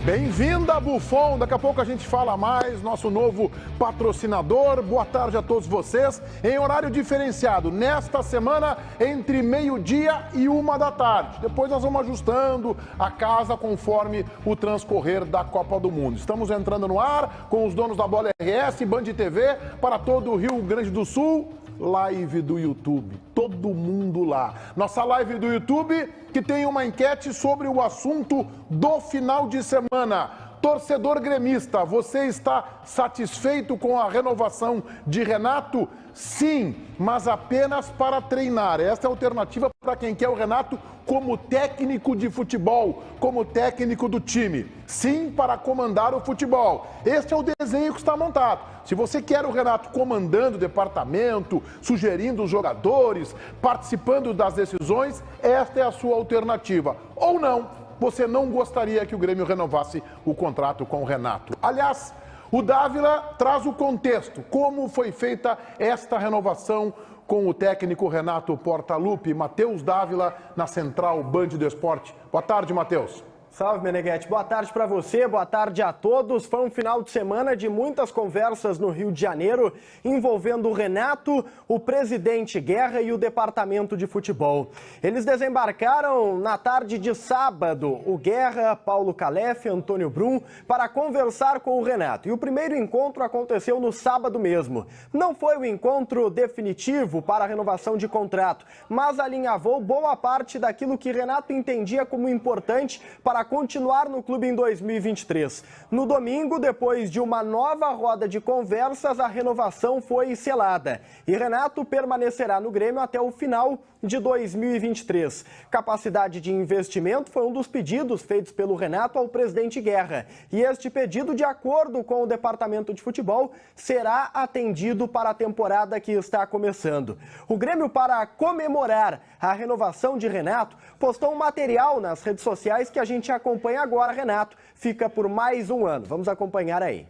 Bem-vinda, Buffon. Daqui a pouco a gente fala mais, nosso novo patrocinador. Boa tarde a todos vocês. Em horário diferenciado, nesta semana, entre meio-dia e 1h. Depois nós vamos ajustando a casa conforme o transcorrer da Copa do Mundo. Estamos entrando no ar com os donos da Bola RS, Band TV, para todo o Rio Grande do Sul. Live do YouTube, todo mundo lá. Nossa live do YouTube que tem uma enquete sobre o assunto do final de semana. Torcedor gremista, você está satisfeito com a renovação de Renato? Sim, mas apenas para treinar. Esta é a alternativa para quem quer o Renato como técnico de futebol, como técnico do time. Sim, para comandar o futebol. Este é o desenho que está montado. Se você quer o Renato comandando o departamento, sugerindo os jogadores, participando das decisões, esta é a sua alternativa. Ou não, você não gostaria que o Grêmio renovasse o contrato com o Renato. Aliás, o Dávila traz o contexto, como foi feita esta renovação com o técnico Renato Portaluppi. Matheus Dávila, na Central Band do Esporte. Boa tarde, Matheus. Salve, Meneghetti. Boa tarde para você, boa tarde a todos. Foi um final de semana de muitas conversas no Rio de Janeiro, envolvendo o Renato, o presidente Guerra e o departamento de futebol. Eles desembarcaram na tarde de sábado, o Guerra, Paulo Calef, Antônio Brum, para conversar com o Renato. E o primeiro encontro aconteceu no sábado mesmo. Não foi o encontro definitivo para a renovação de contrato, mas alinhavou boa parte daquilo que Renato entendia como importante para continuar no clube em 2023. No domingo, depois de uma nova roda de conversas, a renovação foi selada. E Renato permanecerá no Grêmio até o final de 2023. Capacidade de investimento foi um dos pedidos feitos pelo Renato ao presidente Guerra. E este pedido, de acordo com o departamento de futebol, será atendido para a temporada que está começando. O Grêmio, para comemorar a renovação de Renato, postou um material nas redes sociais que a gente acompanha agora. Renato fica por mais um ano. Vamos acompanhar aí.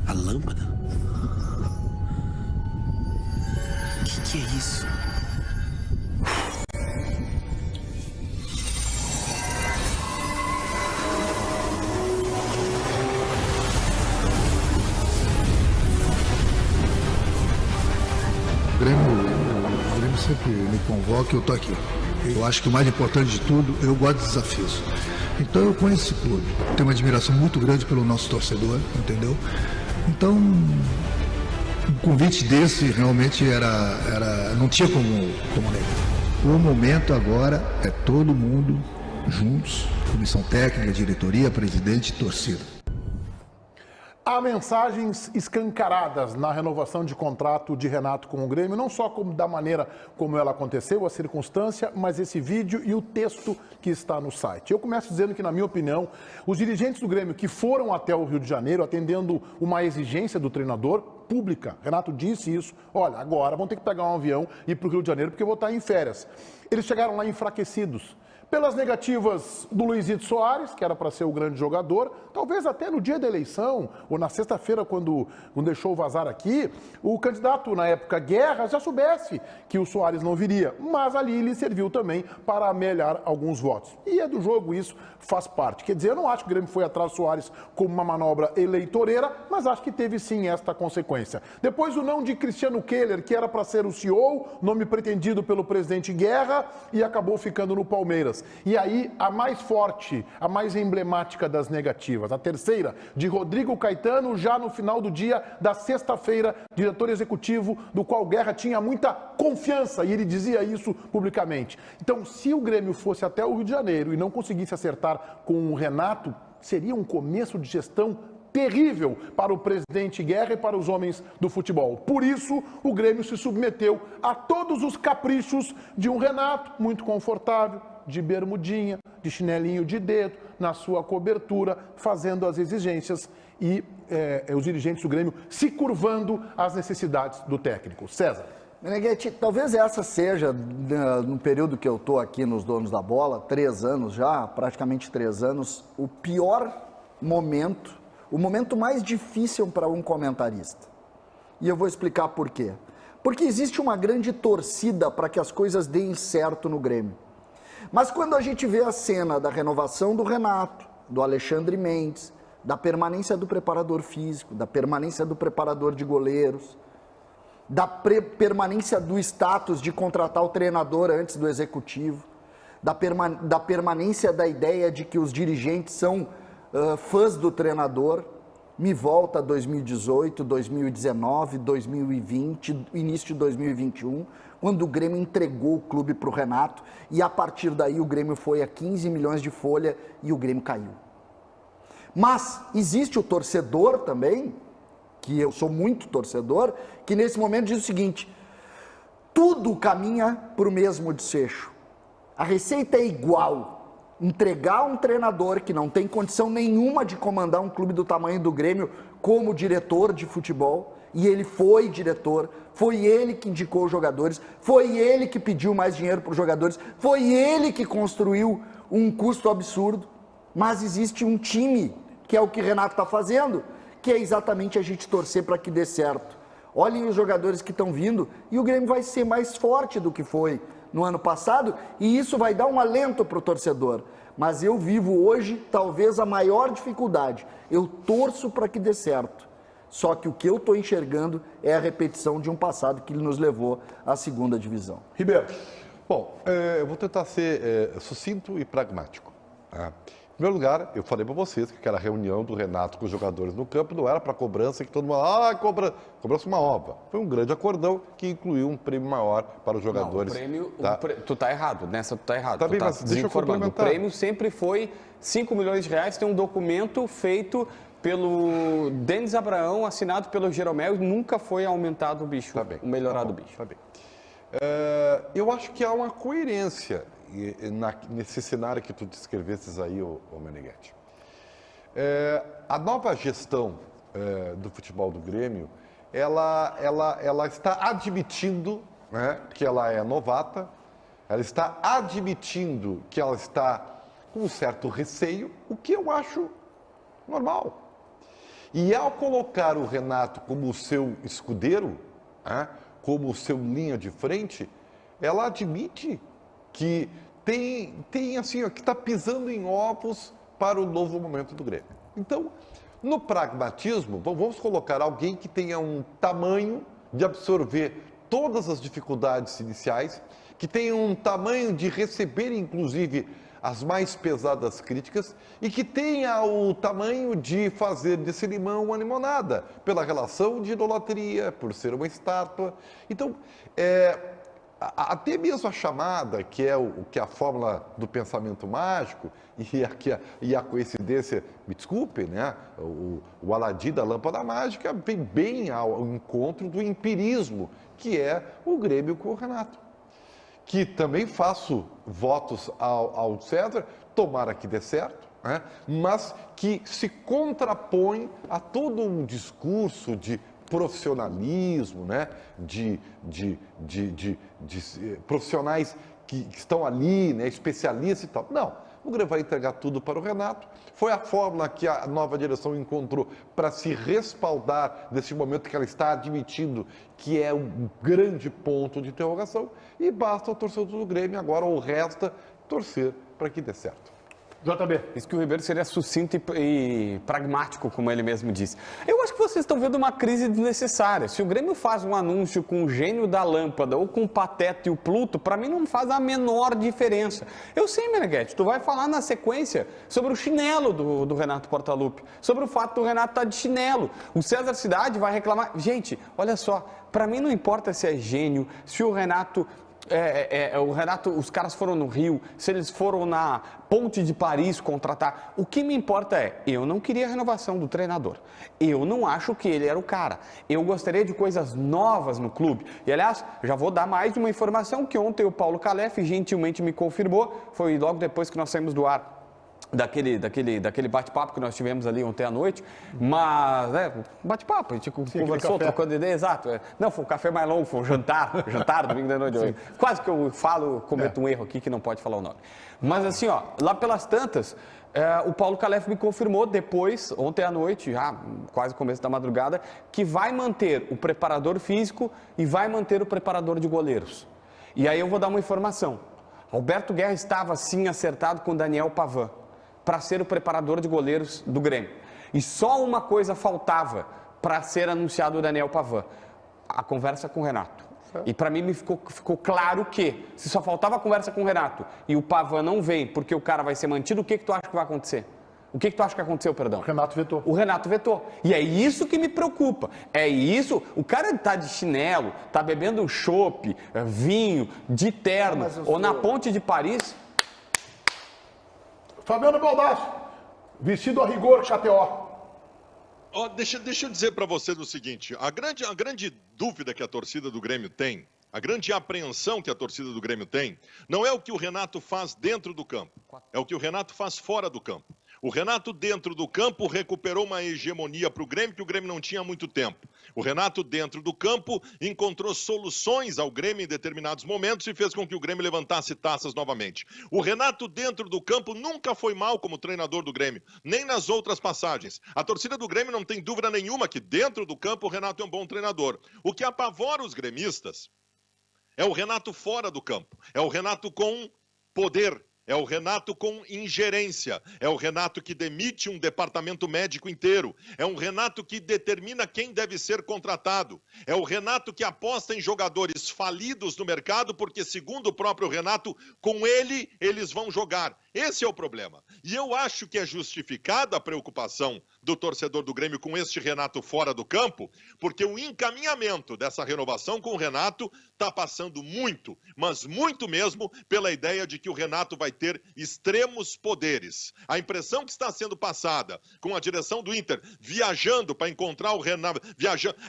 A lâmpada? O que é isso? O Grêmio sempre me convoca e eu tô aqui. Eu acho que o mais importante de tudo, eu gosto de desafios. Então eu conheço esse clube, tenho uma admiração muito grande pelo nosso torcedor, entendeu? Então, um convite desse realmente não tinha como negar. O momento agora é todo mundo juntos, comissão técnica, diretoria, presidente e torcida. Há mensagens escancaradas na renovação de contrato de Renato com o Grêmio, não só da maneira como ela aconteceu, a circunstância, mas esse vídeo e o texto que está no site. Eu começo dizendo que, na minha opinião, os dirigentes do Grêmio que foram até o Rio de Janeiro, atendendo uma exigência do treinador, pública, Renato disse isso, olha, agora vão ter que pegar um avião e ir para o Rio de Janeiro porque eu vou estar em férias. Eles chegaram lá enfraquecidos. Pelas negativas do Luizito Soares, que era para ser o grande jogador, talvez até no dia da eleição, ou na sexta-feira, quando deixou vazar aqui, o candidato, na época, Guerra, já soubesse que o Soares não viria, mas ali lhe serviu também para amelhar alguns votos. E é do jogo, isso faz parte. Quer dizer, eu não acho que o Grêmio foi atrás do Soares como uma manobra eleitoreira, mas acho que teve sim esta consequência. Depois o não de Cristiano Keller, que era para ser o CEO, nome pretendido pelo presidente Guerra, e acabou ficando no Palmeiras. E aí, a mais forte, a mais emblemática das negativas, a terceira, de Rodrigo Caetano, já no final do dia da sexta-feira, diretor executivo, do qual Guerra tinha muita confiança, e ele dizia isso publicamente. Então, se o Grêmio fosse até o Rio de Janeiro e não conseguisse acertar com o Renato, seria um começo de gestão terrível para o presidente Guerra e para os homens do futebol. Por isso, o Grêmio se submeteu a todos os caprichos de um Renato muito confortável, de bermudinha, de chinelinho de dedo, na sua cobertura, fazendo as exigências e os dirigentes do Grêmio se curvando às necessidades do técnico. César. Meneghetti, talvez essa seja, no período que eu estou aqui nos Donos da Bola, 3 anos já, praticamente 3 anos, o pior momento, o momento mais difícil para um comentarista. E eu vou explicar por quê. Porque existe uma grande torcida para que as coisas deem certo no Grêmio. Mas quando a gente vê a cena da renovação do Renato, do Alexandre Mendes, da permanência do preparador físico, da permanência do preparador de goleiros, da permanência do status de contratar o treinador antes do executivo, da permanência da ideia de que os dirigentes são fãs do treinador. Me volta 2018, 2019, 2020, início de 2021, quando o Grêmio entregou o clube para o Renato e a partir daí o Grêmio foi a 15 milhões de folha e o Grêmio caiu. Mas existe o torcedor também, que eu sou muito torcedor, que nesse momento diz o seguinte: tudo caminha para o mesmo desfecho. A receita é igual. Entregar um treinador que não tem condição nenhuma de comandar um clube do tamanho do Grêmio como diretor de futebol, e ele foi diretor, foi ele que indicou os jogadores, foi ele que pediu mais dinheiro para os jogadores, foi ele que construiu um custo absurdo, mas existe um time, que é o que o Renato está fazendo, que é exatamente a gente torcer para que dê certo. Olhem os jogadores que estão vindo e o Grêmio vai ser mais forte do que foi no ano passado, e isso vai dar um alento para o torcedor. Mas eu vivo hoje, talvez, a maior dificuldade. Eu torço para que dê certo. Só que o que eu estou enxergando é a repetição de um passado que nos levou à segunda divisão. Ribeiro. Bom, eu vou tentar ser sucinto e pragmático. Em primeiro lugar, eu falei para vocês que aquela reunião do Renato com os jogadores no campo não era para cobrança, que todo mundo cobrança uma obra. Foi um grande acordão que incluiu um prêmio maior para os jogadores. Não, o prêmio, tu tá errado, nessa tu tá errado. Tá tu bem, tá mas deixa eu complementar. O prêmio sempre foi 5 milhões de reais, tem um documento feito pelo Denis Abraão, assinado pelo Jeromel, e nunca foi aumentado o bicho, Tá bem, o melhorado tá bom, bicho. Tá bem. Eu acho que há uma coerência nesse cenário que tu descrevesses aí, ô Meneghetti. A nova gestão do futebol do Grêmio, ela está admitindo, né, que ela é novata, ela está admitindo que ela está com um certo receio, o que eu acho normal. E ao colocar o Renato como o seu escudeiro, né, como o seu linha de frente, ela admite que tem assim, ó, que está pisando em ovos para o novo momento do Grêmio. Então, no pragmatismo, vamos colocar alguém que tenha um tamanho de absorver todas as dificuldades iniciais, que tenha um tamanho de receber, inclusive, as mais pesadas críticas e que tenha o tamanho de fazer desse limão uma limonada, pela relação de idolatria, por ser uma estátua. Então, até mesmo a chamada, que é a fórmula do pensamento mágico, e a coincidência, me desculpem, né? O Aladim da lâmpada mágica vem bem ao encontro do empirismo, que é o Grêmio com o Renato. Que também faço votos ao César, tomara que dê certo, né? Mas que se contrapõe a todo um discurso de profissionalismo, né? de profissionais que estão ali, né? Especialistas e tal. Não, o Grêmio vai entregar tudo para o Renato. Foi a fórmula que a nova direção encontrou para se respaldar nesse momento que ela está admitindo que é um grande ponto de interrogação. E basta o torcedor do Grêmio agora, ou resta torcer para que dê certo. JB. Isso que o Ribeiro seria sucinto e pragmático, como ele mesmo disse. Eu acho que vocês estão vendo uma crise desnecessária. Se o Grêmio faz um anúncio com o gênio da lâmpada ou com o Pateta e o Pluto, para mim não faz a menor diferença. Eu sei, Meneghetti, tu vai falar na sequência sobre o chinelo do Renato Portaluppi, sobre o fato do Renato estar de chinelo. O César Cidade vai reclamar. Gente, olha só, para mim não importa se é gênio, se o Renato... os caras foram no Rio, se eles foram na Ponte de Paris contratar, o que me importa é, eu não queria a renovação do treinador, eu não acho que ele era o cara, eu gostaria de coisas novas no clube, e aliás, já vou dar mais uma informação que ontem o Paulo Calef gentilmente me confirmou, foi logo depois que nós saímos do ar, daquele bate-papo que nós tivemos ali ontem à noite, mas, bate-papo, a gente conversou, trocando ideia, exato. Não, foi um café mais longo, foi um jantar domingo da noite. Sim. Quase que eu cometo um erro aqui que não pode falar o nome. Mas assim, ó, lá pelas tantas, o Paulo Calef me confirmou depois, ontem à noite, já quase começo da madrugada, que vai manter o preparador físico e vai manter o preparador de goleiros. E aí eu vou dar uma informação. Alberto Guerra estava, sim, acertado com Daniel Pavan. para ser o preparador de goleiros do Grêmio. E só uma coisa faltava para ser anunciado o Daniel Pavan: a conversa com o Renato. E para mim ficou claro que, se só faltava a conversa com o Renato e o Pavan não vem porque o cara vai ser mantido, o que tu acha que vai acontecer? O que tu acha que aconteceu, perdão? O Renato vetou. O Renato vetou. E é isso que me preocupa. É isso. O cara tá de chinelo, tá bebendo chopp, vinho, de terno, ou na ponte de Paris. Fabiano Baldassi, vestido a rigor, KTO. Oh, deixa eu dizer para você o seguinte, a grande dúvida que a torcida do Grêmio tem, a grande apreensão que a torcida do Grêmio tem, não é o que o Renato faz dentro do campo, é o que o Renato faz fora do campo. O Renato, dentro do campo, recuperou uma hegemonia para o Grêmio que o Grêmio não tinha há muito tempo. O Renato, dentro do campo, encontrou soluções ao Grêmio em determinados momentos e fez com que o Grêmio levantasse taças novamente. O Renato, dentro do campo, nunca foi mal como treinador do Grêmio, nem nas outras passagens. A torcida do Grêmio não tem dúvida nenhuma que, dentro do campo, o Renato é um bom treinador. O que apavora os gremistas é o Renato fora do campo, é o Renato com poder. É o Renato com ingerência, é o Renato que demite um departamento médico inteiro, é um Renato que determina quem deve ser contratado, é o Renato que aposta em jogadores falidos no mercado, porque, segundo o próprio Renato, com ele eles vão jogar. Esse é o problema. E eu acho que é justificada a preocupação do torcedor do Grêmio com este Renato fora do campo, porque o encaminhamento dessa renovação com o Renato está passando muito, mas muito mesmo, pela ideia de que o Renato vai ter extremos poderes. A impressão que está sendo passada com a direção do Inter viajando para encontrar o Renato,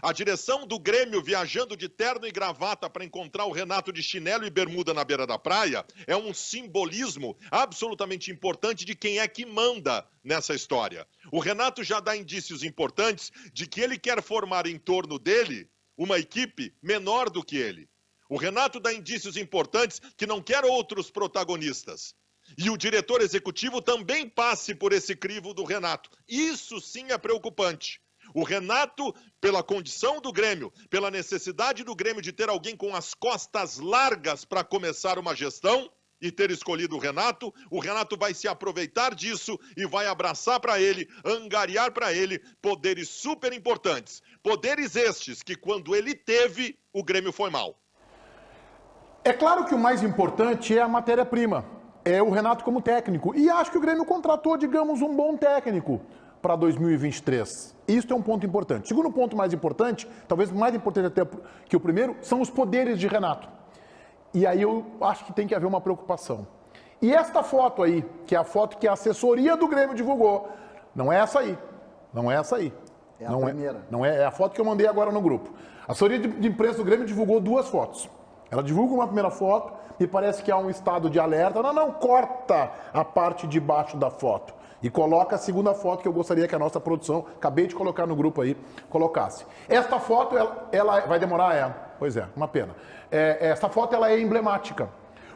a direção do Grêmio viajando de terno e gravata para encontrar o Renato de chinelo e bermuda na beira da praia, é um simbolismo absolutamente importante de quem é que manda nessa história. O Renato já dá indícios importantes de que ele quer formar em torno dele uma equipe menor do que ele. O Renato dá indícios importantes que não quer outros protagonistas. E o diretor executivo também passe por esse crivo do Renato. Isso sim é preocupante. O Renato, pela condição do Grêmio, pela necessidade do Grêmio de ter alguém com as costas largas para começar uma gestão, e ter escolhido o Renato vai se aproveitar disso e vai abraçar para ele, angariar para ele poderes super importantes. Poderes estes que, quando ele teve, o Grêmio foi mal. É claro que o mais importante é a matéria-prima, é o Renato como técnico. E acho que o Grêmio contratou, digamos, um bom técnico para 2023. Isso é um ponto importante. Segundo ponto mais importante, talvez mais importante até que o primeiro, são os poderes de Renato. E aí eu acho que tem que haver uma preocupação. E esta foto aí, que é a foto que a assessoria do Grêmio divulgou, não é essa aí. Não é essa aí. É a primeira. É a foto que eu mandei agora no grupo. A assessoria de imprensa do Grêmio divulgou duas fotos. Ela divulga uma primeira foto, me parece que há um estado de alerta. Não, corta a parte de baixo da foto. E coloca a segunda foto que eu gostaria que a nossa produção, acabei de colocar no grupo aí, colocasse. Esta foto, ela vai demorar? Pois é, uma pena. Essa foto, ela é emblemática.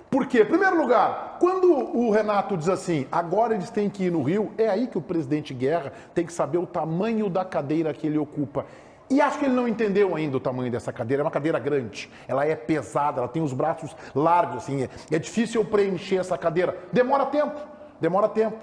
Por quê? Em primeiro lugar, quando o Renato diz assim, agora eles têm que ir no Rio, é aí que o presidente Guerra tem que saber o tamanho da cadeira que ele ocupa. E acho que ele não entendeu ainda o tamanho dessa cadeira. É uma cadeira grande, ela é pesada, ela tem os braços largos, assim, é difícil preencher essa cadeira. Demora tempo.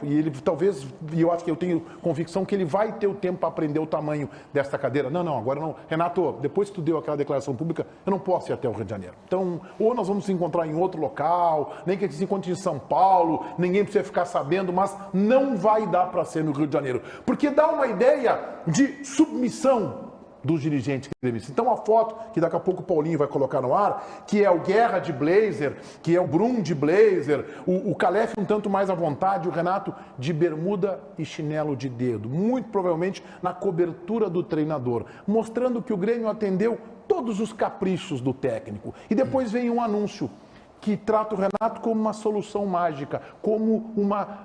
E ele talvez, e eu acho que eu tenho convicção que ele vai ter o tempo para aprender o tamanho dessa cadeira. Não, agora não. Renato, depois que tu deu aquela declaração pública, eu não posso ir até o Rio de Janeiro. Então, ou nós vamos nos encontrar em outro local, nem que a gente se encontre em São Paulo, ninguém precisa ficar sabendo, mas não vai dar para ser no Rio de Janeiro. Porque dá uma ideia de submissão dos dirigentes gremistas. Então a foto, que daqui a pouco o Paulinho vai colocar no ar, que é o Guerra de blazer, que é o Brum de blazer, o Calef um tanto mais à vontade, o Renato de bermuda e chinelo de dedo, muito provavelmente na cobertura do treinador, mostrando que o Grêmio atendeu todos os caprichos do técnico. E depois vem um anúncio que trata o Renato como uma solução mágica, como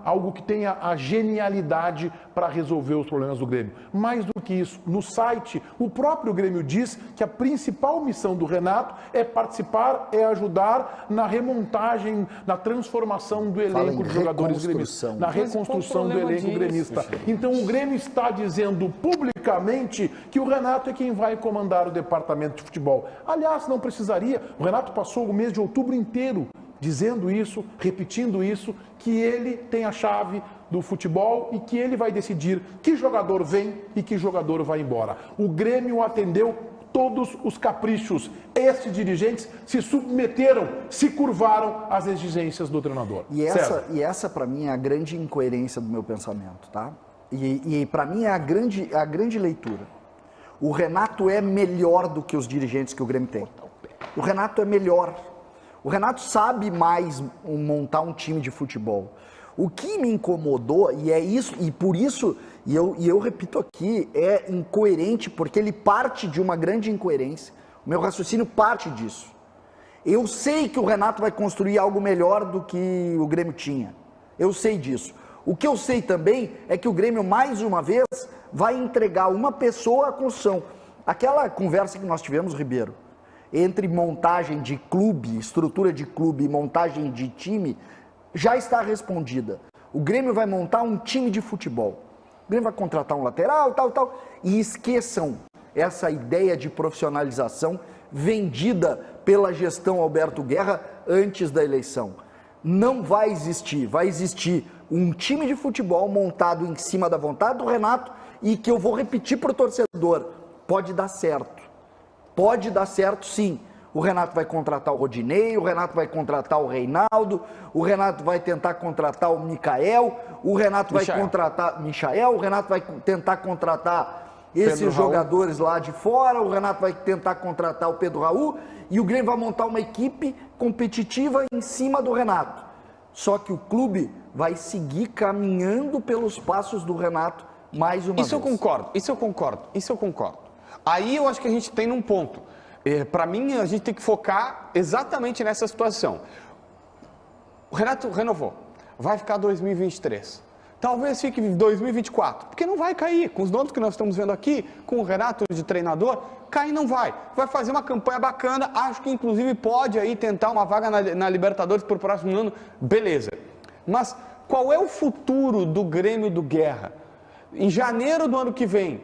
algo que tenha a genialidade para resolver os problemas do Grêmio. Mais do que isso, no site, o próprio Grêmio diz que a principal missão do Renato é participar, é ajudar na remontagem, na transformação do elenco de jogadores gremistas, na reconstrução do elenco gremista. Então o Grêmio está dizendo publicamente que o Renato é quem vai comandar o departamento de futebol. Aliás, não precisaria, o Renato passou o mês de outubro inteiro dizendo isso, repetindo isso, que ele tem a chave do futebol e que ele vai decidir que jogador vem e que jogador vai embora. O Grêmio atendeu todos os caprichos. Esses dirigentes se submeteram, se curvaram às exigências do treinador. E essa para mim, é a grande incoerência do meu pensamento, tá? E para mim é a grande leitura. O Renato é melhor do que os dirigentes que o Grêmio tem. O Renato é melhor. O Renato sabe mais montar um time de futebol. O que me incomodou, e é isso, e por isso, e eu repito aqui, é incoerente, porque ele parte de uma grande incoerência. O meu raciocínio parte disso. Eu sei que o Renato vai construir algo melhor do que o Grêmio tinha. Eu sei disso. O que eu sei também é que o Grêmio, mais uma vez, vai entregar uma pessoa à construção. Aquela conversa que nós tivemos, Ribeiro, entre montagem de clube, estrutura de clube e montagem de time, já está respondida. O Grêmio vai montar um time de futebol. O Grêmio vai contratar um lateral, tal. E esqueçam essa ideia de profissionalização vendida pela gestão Alberto Guerra antes da eleição. Não vai existir. Vai existir um time de futebol montado em cima da vontade do Renato e que eu vou repetir para o torcedor. Pode dar certo. Pode dar certo, sim. O Renato vai contratar o Rodinei, o Renato vai contratar o Reinaldo, o Renato vai tentar contratar o Michael, o Renato vai contratar Michael, o Renato vai tentar contratar esses jogadores lá de fora, o Renato vai tentar contratar o Pedro Raul e o Grêmio vai montar uma equipe competitiva em cima do Renato. Só que o clube vai seguir caminhando pelos passos do Renato mais uma vez. Isso eu concordo. Aí eu acho que a gente tem num ponto. Para mim, a gente tem que focar exatamente nessa situação. O Renato renovou. Vai ficar 2023. Talvez fique 2024. Porque não vai cair. Com os nomes que nós estamos vendo aqui, com o Renato de treinador, cair não vai. Vai fazer uma campanha bacana. Acho que, inclusive, pode aí tentar uma vaga na Libertadores por próximo ano. Beleza. Mas qual é o futuro do Grêmio do Guerra? Em janeiro do ano que vem,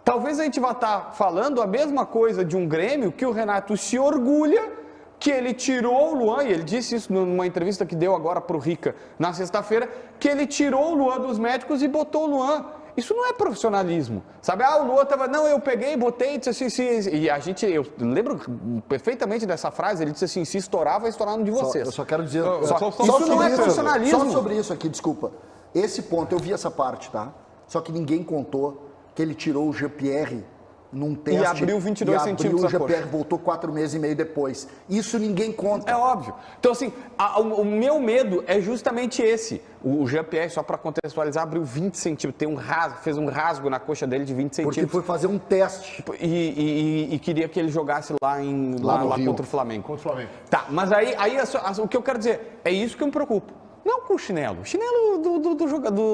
talvez a gente vá estar falando a mesma coisa de um Grêmio que o Renato se orgulha que ele tirou o Luan, e ele disse isso numa entrevista que deu agora para o Rica na sexta-feira, que ele tirou o Luan dos médicos e botou o Luan. Isso não é profissionalismo, sabe? O Luan estava, não, eu peguei, botei, disse assim, e eu lembro perfeitamente dessa frase, ele disse assim, se estourar, vai estourar no de vocês. Eu só quero dizer... Isso não é profissionalismo. Só sobre isso aqui, desculpa. Esse ponto, eu vi essa parte, tá? Só que ninguém contou que ele tirou o Jean-Pierre num teste. E abriu 22 centímetros a coxa. O Jean-Pierre voltou 4 meses e meio depois. Isso ninguém conta. É óbvio. Então, assim, o meu medo é justamente esse. O Jean-Pierre, só para contextualizar, abriu 20 centímetros. Fez um rasgo na coxa dele de 20 centímetros. Porque foi fazer um teste. E queria que ele jogasse lá contra o Flamengo. Contra o Flamengo. Tá, mas aí o que eu quero dizer, é isso que eu me preocupo. Não com o chinelo. O chinelo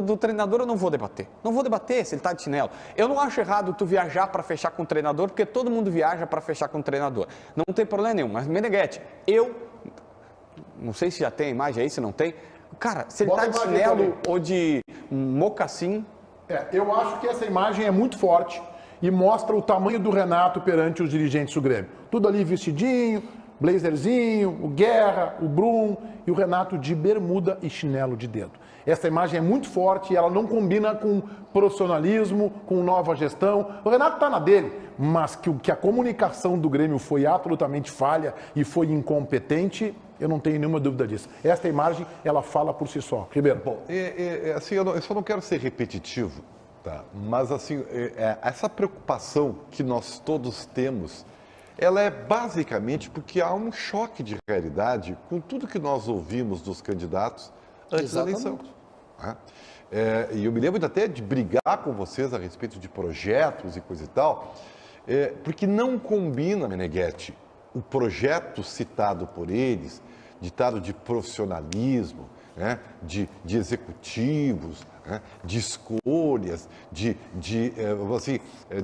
do treinador eu não vou debater. Não vou debater se ele está de chinelo. Eu não acho errado tu viajar para fechar com o treinador, porque todo mundo viaja para fechar com o treinador. Não tem problema nenhum. Mas, Meneghetti, eu não sei se já tem a imagem aí, se não tem. Cara, se ele está de chinelo ou de mocassim... Eu acho que essa imagem é muito forte e mostra o tamanho do Renato perante os dirigentes do Grêmio. Tudo ali vestidinho, blazerzinho, o Guerra, o Brum e o Renato de bermuda e chinelo de dedo. Essa imagem é muito forte e ela não combina com profissionalismo, com nova gestão. O Renato está na dele, mas que a comunicação do Grêmio foi absolutamente falha e foi incompetente, eu não tenho nenhuma dúvida disso. Esta imagem, ela fala por si só. Ribeiro. Bom, assim, eu só não quero ser repetitivo, tá? Mas assim, essa preocupação que nós todos temos, ela é basicamente porque há um choque de realidade com tudo que nós ouvimos dos candidatos antes da eleição. Né? E eu me lembro até de brigar com vocês a respeito de projetos e coisa e tal, porque não combina, Meneghetti, o projeto citado por eles, ditado de profissionalismo, né? de executivos, né? de escolhas, de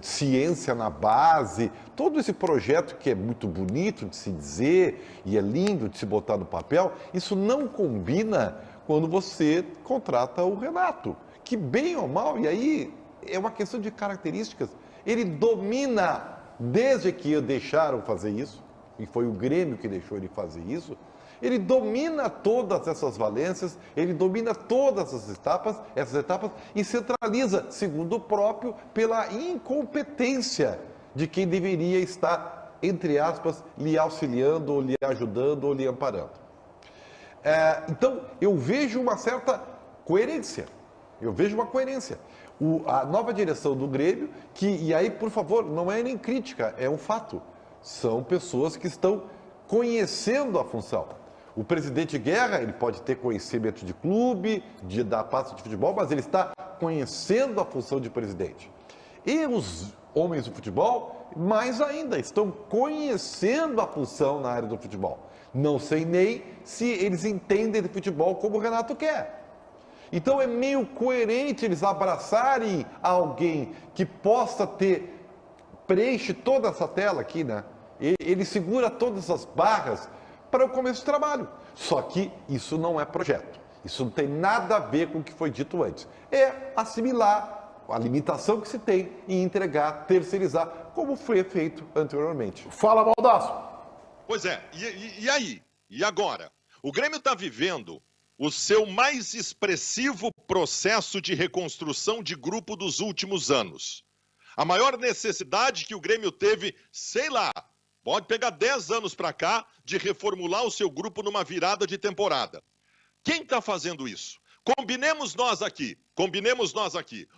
ciência na base, todo esse projeto que é muito bonito de se dizer e é lindo de se botar no papel, isso não combina quando você contrata o Renato, que bem ou mal, e aí é uma questão de características, ele domina desde que deixaram fazer isso, e foi o Grêmio que deixou ele fazer isso, Ele domina todas essas valências, ele domina todas essas etapas e centraliza, segundo o próprio, pela incompetência de quem deveria estar, entre aspas, lhe auxiliando, ou lhe ajudando, ou lhe amparando. Então, eu vejo uma certa coerência. A nova direção do Grêmio, e aí, por favor, não é nem crítica, é um fato. São pessoas que estão conhecendo a função. O presidente Guerra, ele pode ter conhecimento de clube, da pasta de futebol, mas ele está conhecendo a função de presidente. E os homens do futebol, mais ainda, estão conhecendo a função na área do futebol. Não sei nem se eles entendem de futebol como o Renato quer. Então é meio coerente eles abraçarem alguém que possa preenche toda essa tela aqui, né? Ele segura todas as barras para o começo do trabalho. Só que isso não é projeto. Isso não tem nada a ver com o que foi dito antes. É assimilar a limitação que se tem em entregar, terceirizar, como foi feito anteriormente. Fala, Baldasso. Pois é, e aí? E agora? O Grêmio está vivendo o seu mais expressivo processo de reconstrução de grupo dos últimos anos. A maior necessidade que o Grêmio teve, sei lá, pode pegar 10 anos para cá, de reformular o seu grupo numa virada de temporada. Quem está fazendo isso? Combinemos nós aqui.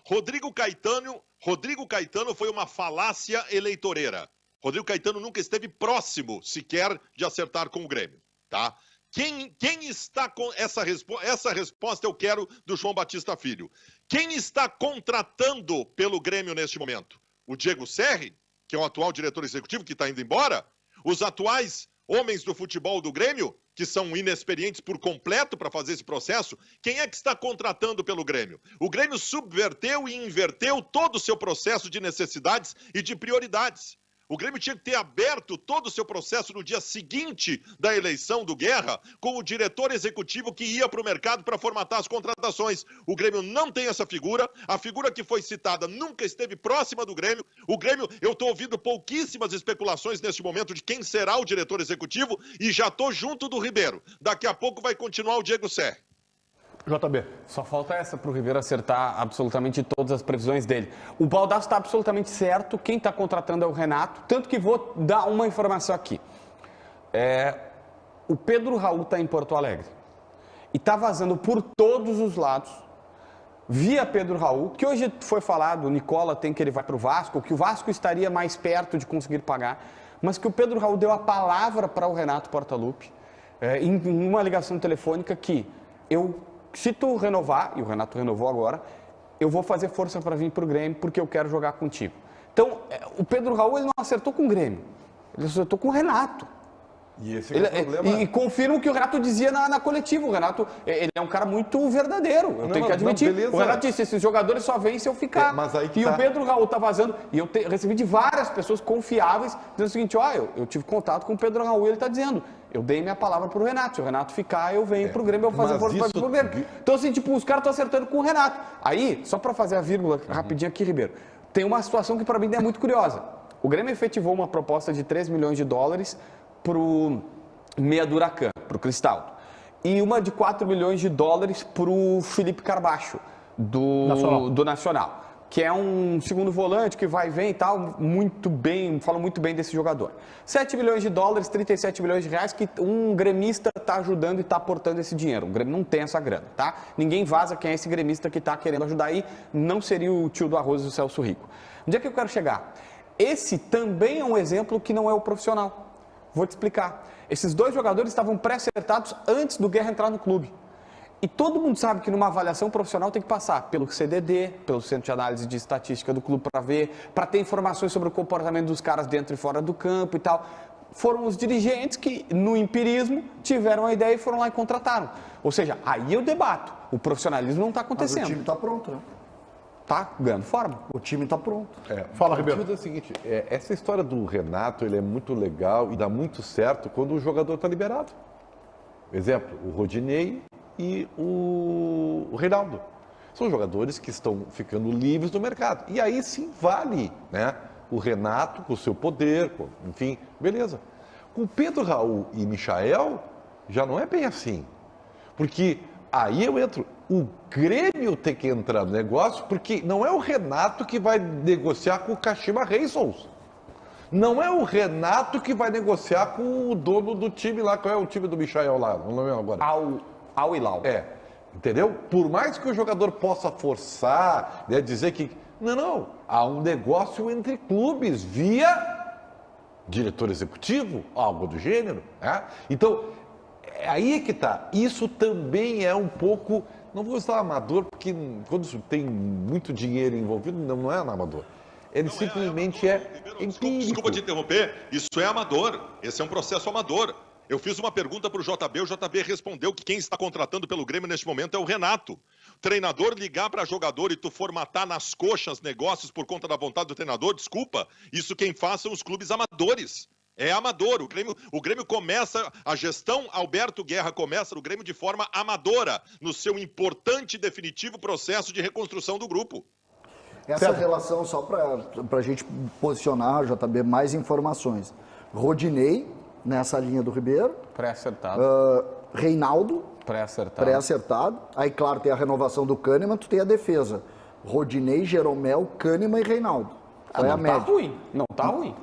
Rodrigo Caetano foi uma falácia eleitoreira. Rodrigo Caetano nunca esteve próximo sequer de acertar com o Grêmio, tá? Quem está com essa resposta eu quero do João Batista Filho. Quem está contratando pelo Grêmio neste momento? O Diego Serri, que é o atual diretor executivo que está indo embora? Os atuais homens do futebol do Grêmio, que são inexperientes por completo para fazer esse processo? Quem é que está contratando pelo Grêmio? O Grêmio subverteu e inverteu todo o seu processo de necessidades e de prioridades. O Grêmio tinha que ter aberto todo o seu processo no dia seguinte da eleição do Guerra, com o diretor executivo que ia para o mercado para formatar as contratações. O Grêmio não tem essa figura. A figura que foi citada nunca esteve próxima do Grêmio. O Grêmio, eu estou ouvindo pouquíssimas especulações neste momento de quem será o diretor executivo e já estou junto do Ribeiro. Daqui a pouco vai continuar o Diego Serri. JB. Só falta essa para o Ribeiro acertar absolutamente todas as previsões dele. O Baldasso está absolutamente certo, quem está contratando é o Renato, tanto que vou dar uma informação aqui. O Pedro Raul está em Porto Alegre e está vazando por todos os lados, via Pedro Raul, que hoje foi falado, o Nicola tem que ele vai para o Vasco, que o Vasco estaria mais perto de conseguir pagar, mas que o Pedro Raul deu a palavra para o Renato Portaluppi, em uma ligação telefônica que se tu renovar, e o Renato renovou agora, eu vou fazer força para vir para o Grêmio porque eu quero jogar contigo. Então, o Pedro Raul ele não acertou com o Grêmio, ele acertou com o Renato. E esse é o problema. E confirma o que o Renato dizia na coletiva. O Renato, ele é um cara muito verdadeiro, eu tenho que admitir. O Renato disse, esses jogadores só vêm se eu ficar. Mas aí que o Pedro Raul tá vazando, e eu recebi de várias pessoas confiáveis, dizendo o seguinte, eu tive contato com o Pedro Raul e ele está dizendo, eu dei minha palavra pro Renato, se o Renato ficar, eu venho pro Grêmio, eu vou fazer força pro Grêmio. Então assim, os caras estão acertando com o Renato. Aí, só para fazer a vírgula rapidinho aqui, Ribeiro, tem uma situação que para mim é muito curiosa. O Grêmio efetivou uma proposta de 3 milhões de dólares pro meia do Huracan, pro Cristaldo. E uma de 4 milhões de dólares pro Felipe Carbacho, do Nacional. Que é um segundo volante que vai e vem e tal, muito bem, falam muito bem desse jogador. 7 milhões de dólares, 37 milhões de reais que um gremista está ajudando e está aportando esse dinheiro. O Grêmio não tem essa grana, tá? Ninguém vaza quem é esse gremista que está querendo ajudar aí, não seria o tio do arroz do Celso Rico. Onde é que eu quero chegar? Esse também é um exemplo que não é o profissional. Vou te explicar. Esses dois jogadores estavam pré-acertados antes do Guerra entrar no clube. E todo mundo sabe que numa avaliação profissional tem que passar pelo CDD, pelo Centro de Análise de Estatística do clube para ter informações sobre o comportamento dos caras dentro e fora do campo e tal. Foram os dirigentes que, no empirismo, tiveram a ideia e foram lá e contrataram. Ou seja, aí eu debato. O profissionalismo não está acontecendo. Mas o time está pronto, né? Tá ganhando forma. O time está pronto. Fala, Ribeiro. É o seguinte, essa história do Renato, ele é muito legal e dá muito certo quando o jogador está liberado. Exemplo, o Rodinei e o Reinaldo. São jogadores que estão ficando livres do mercado. E aí sim vale, né? O Renato com o seu poder, enfim, beleza. Com Pedro Raul e Michael, já não é bem assim. Porque aí eu entro, o Grêmio tem que entrar no negócio, porque não é o Renato que vai negociar com o Kashima Reysons. Não é o Renato que vai negociar com o dono do time lá, qual é o time do Michael lá? Não lembro agora. Al Hilal. Entendeu? Por mais que o jogador possa forçar, né, dizer que... Não. Há um negócio entre clubes via diretor executivo, algo do gênero. Né? Então, aí é que tá. Isso também é um pouco... Não vou usar amador, porque quando tem muito dinheiro envolvido, não é amador. Ele simplesmente é empírico. Desculpa te interromper, isso é amador. Esse é um processo amador. Eu fiz uma pergunta para o JB respondeu que quem está contratando pelo Grêmio neste momento é o Renato. Treinador ligar para jogador e tu formatar nas coxas negócios por conta da vontade do treinador, desculpa, isso quem faz são os clubes amadores. É amador, o Grêmio começa, a gestão Alberto Guerra começa no Grêmio de forma amadora, no seu importante e definitivo processo de reconstrução do grupo. Essa relação, só para a gente posicionar, JB, mais informações. Rodinei, nessa linha do Ribeiro. Pré-acertado. Reinaldo. Pré-acertado. Aí, claro, tem a renovação do Kahneman, tu tem a defesa. Rodinei, Jeromel, Kahneman e Reinaldo. Qual é a média? Não tá ruim.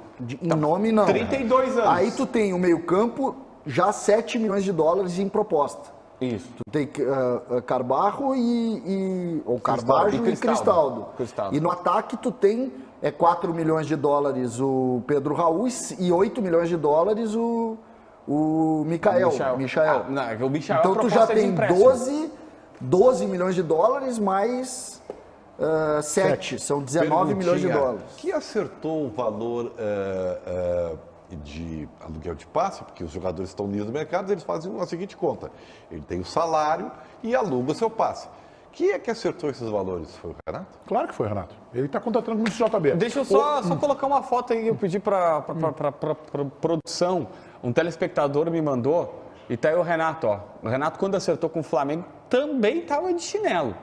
Em nome, não. 32 anos. Aí tu tem o meio-campo, já 7 milhões de dólares em proposta. Isso. Tu tem Carbarro ou Carvalho e Cristaldo. E no ataque tu tem 4 milhões de dólares o Pedro Raul e 8 milhões de dólares o Michael. O Michael então tu já tem 12 milhões de dólares mais 7. São 19 milhões de dólares. Que acertou o valor de aluguel de passe, porque os jogadores estão livres no mercado, eles fazem a seguinte conta. Ele tem o salário e aluga o seu passe. Quem é que acertou esses valores? Foi o Renato? Claro que foi o Renato. Ele está contratando muito JB. Deixa eu só colocar uma foto aí, eu pedi para produção. Um telespectador me mandou e tá aí o Renato, ó. O Renato, quando acertou com o Flamengo, também estava de chinelo.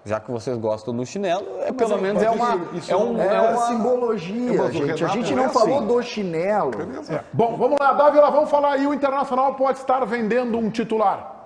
Já que vocês gostam do chinelo, pelo menos é uma simbologia, gente. A gente não falou do chinelo. Bom, vamos lá, Dávila, vamos falar aí. O Internacional pode estar vendendo um titular.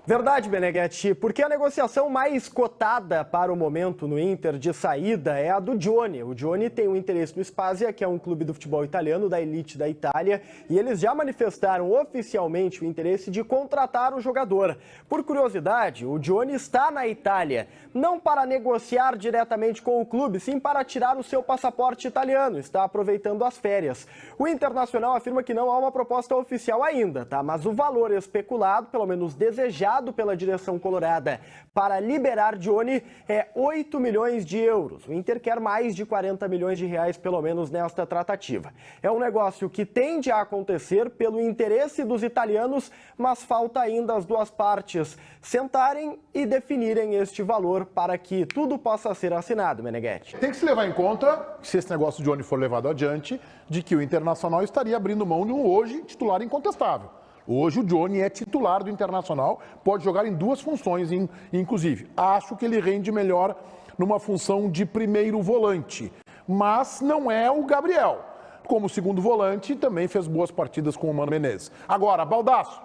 Verdade, Meneghetti, porque a negociação mais cotada para o momento no Inter de saída é a do Johnny. O Johnny tem um interesse no Spezia, que é um clube do futebol italiano, da elite da Itália, e eles já manifestaram oficialmente o interesse de contratar o jogador. Por curiosidade, o Johnny está na Itália, não para negociar diretamente com o clube, sim para tirar o seu passaporte italiano, está aproveitando as férias. O Internacional afirma que não há uma proposta oficial ainda, tá? Mas o valor especulado, pelo menos desejado, pela direção colorada para liberar Johnny é 8 milhões de euros. O Inter quer mais de 40 milhões de reais, pelo menos, nesta tratativa. É um negócio que tende a acontecer pelo interesse dos italianos, mas falta ainda as duas partes sentarem e definirem este valor para que tudo possa ser assinado, Meneghetti. Tem que se levar em conta, se esse negócio de Johnny for levado adiante, de que o Internacional estaria abrindo mão de um hoje titular incontestável. Hoje o Johnny é titular do Internacional, pode jogar em duas funções, inclusive. Acho que ele rende melhor numa função de primeiro volante, mas não é o Gabriel. Como segundo volante, também fez boas partidas com o Mano Menezes. Agora, Baldasso,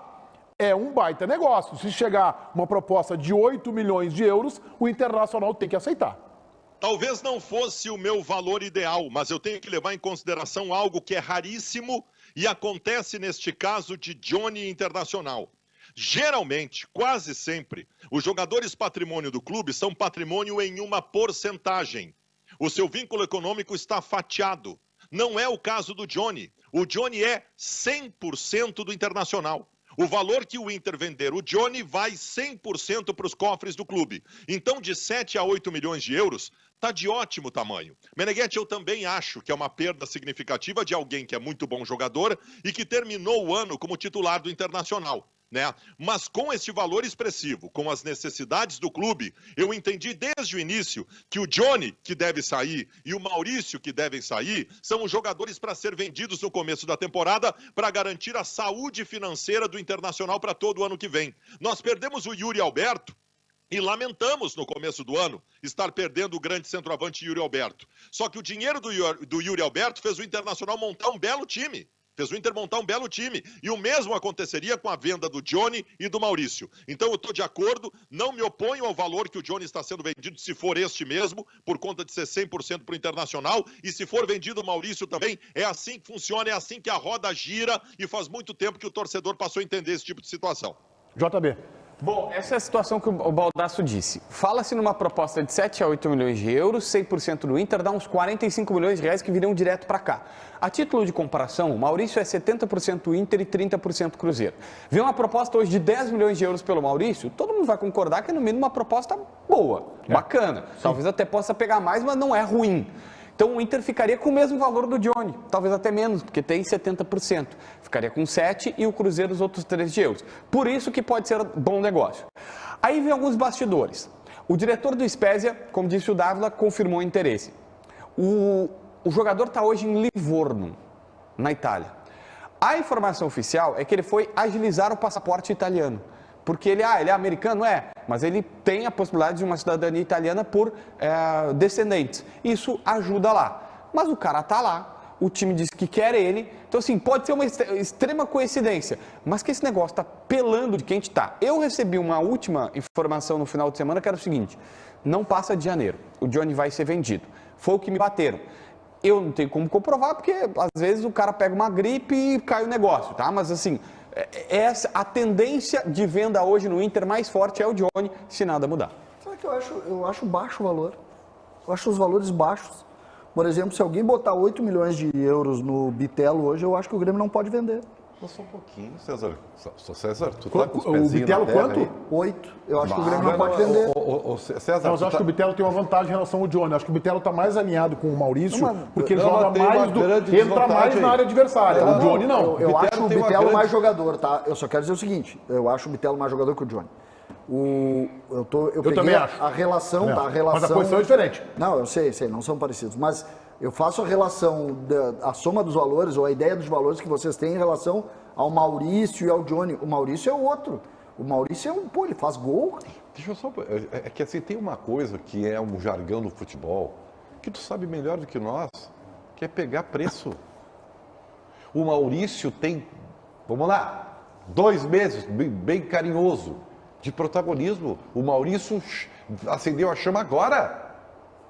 é um baita negócio. Se chegar uma proposta de 8 milhões de euros, o Internacional tem que aceitar. Talvez não fosse o meu valor ideal, mas eu tenho que levar em consideração algo que é raríssimo e acontece neste caso de Johnny Internacional. Geralmente, quase sempre, os jogadores patrimônio do clube são patrimônio em uma porcentagem. O seu vínculo econômico está fatiado. Não é o caso do Johnny. O Johnny é 100% do Internacional. O valor que o Inter vender o Johnny vai 100% para os cofres do clube. Então, de 7 a 8 milhões de euros, está de ótimo tamanho. Meneghetti, eu também acho que é uma perda significativa de alguém que é muito bom jogador e que terminou o ano como titular do Internacional, né? Mas com esse valor expressivo, com as necessidades do clube, eu entendi desde o início que o Johnny, que deve sair, e o Maurício, que devem sair, são os jogadores para ser vendidos no começo da temporada para garantir a saúde financeira do Internacional para todo o ano que vem. Nós perdemos o Yuri Alberto, e lamentamos, no começo do ano, estar perdendo o grande centroavante Yuri Alberto. Só que o dinheiro do Yuri Alberto fez o Internacional montar um belo time. Fez o Inter montar um belo time. E o mesmo aconteceria com a venda do Johnny e do Maurício. Então eu estou de acordo, não me oponho ao valor que o Johnny está sendo vendido, se for este mesmo, por conta de ser 100% para o Internacional. E se for vendido o Maurício também, é assim que funciona, é assim que a roda gira. E faz muito tempo que o torcedor passou a entender esse tipo de situação. JB. Bom, essa é a situação que o Baldasso disse. Fala-se numa proposta de 7 a 8 milhões de euros, 100% do Inter, dá uns 45 milhões de reais que viriam direto para cá. A título de comparação, o Maurício é 70% Inter e 30% Cruzeiro. Vem uma proposta hoje de 10 milhões de euros pelo Maurício, todo mundo vai concordar que é no mínimo uma proposta boa, bacana. Talvez até possa pegar mais, mas não é ruim. Então o Inter ficaria com o mesmo valor do Johnny, talvez até menos, porque tem 70%. Ficaria com 7 e o Cruzeiro os outros 13 de euros. Por isso que pode ser bom negócio. Aí vem alguns bastidores. O diretor do Spezia, como disse o Dávila, confirmou o interesse. O jogador está hoje em Livorno, na Itália. A informação oficial é que ele foi agilizar o passaporte italiano. Porque ele é americano, mas ele tem a possibilidade de uma cidadania italiana por descendentes. Isso ajuda lá. Mas o cara está lá, o time diz que quer ele. Então, assim, pode ser uma extrema coincidência, mas que esse negócio está pelando de quem está. Eu recebi uma última informação no final de semana que era o seguinte: não passa de janeiro, o Johnny vai ser vendido. Foi o que me bateram. Eu não tenho como comprovar, porque às vezes o cara pega uma gripe e cai o negócio, tá? Mas assim, a tendência de venda hoje no Inter mais forte é o Johnny, se nada mudar. Sabe que eu acho baixo o valor? Eu acho os valores baixos. Por exemplo, se alguém botar 8 milhões de euros no Bitelo hoje, eu acho que o Grêmio não pode vender. Só um pouquinho, César. César, tu tá com os pezinhos na terra. O Bitelo quanto? 8. Eu acho que o Grêmio não pode vender. César, mas eu acho que o Bitelo tem uma vantagem em relação ao Johnny. Eu acho que o Bitelo está mais alinhado com o Maurício, porque ele joga mais, entra mais na área adversária. O Johnny não. Eu acho o Bitelo mais jogador, tá? Eu só quero dizer o seguinte: eu acho o Bitelo mais jogador que o Johnny. Eu peguei também acho. A relação, tá? A relação... Mas a posição é diferente. Não, eu sei, não são parecidos. Mas eu faço a relação, a soma dos valores, ou a ideia dos valores que vocês têm em relação ao Maurício e ao Johnny. O Maurício é outro. O Maurício é ele faz gol. Deixa eu só... É que assim, tem uma coisa que é um jargão do futebol, que tu sabe melhor do que nós, que é pegar preço. O Maurício tem, vamos lá, 2 meses, bem carinhoso, de protagonismo. O Maurício acendeu a chama agora.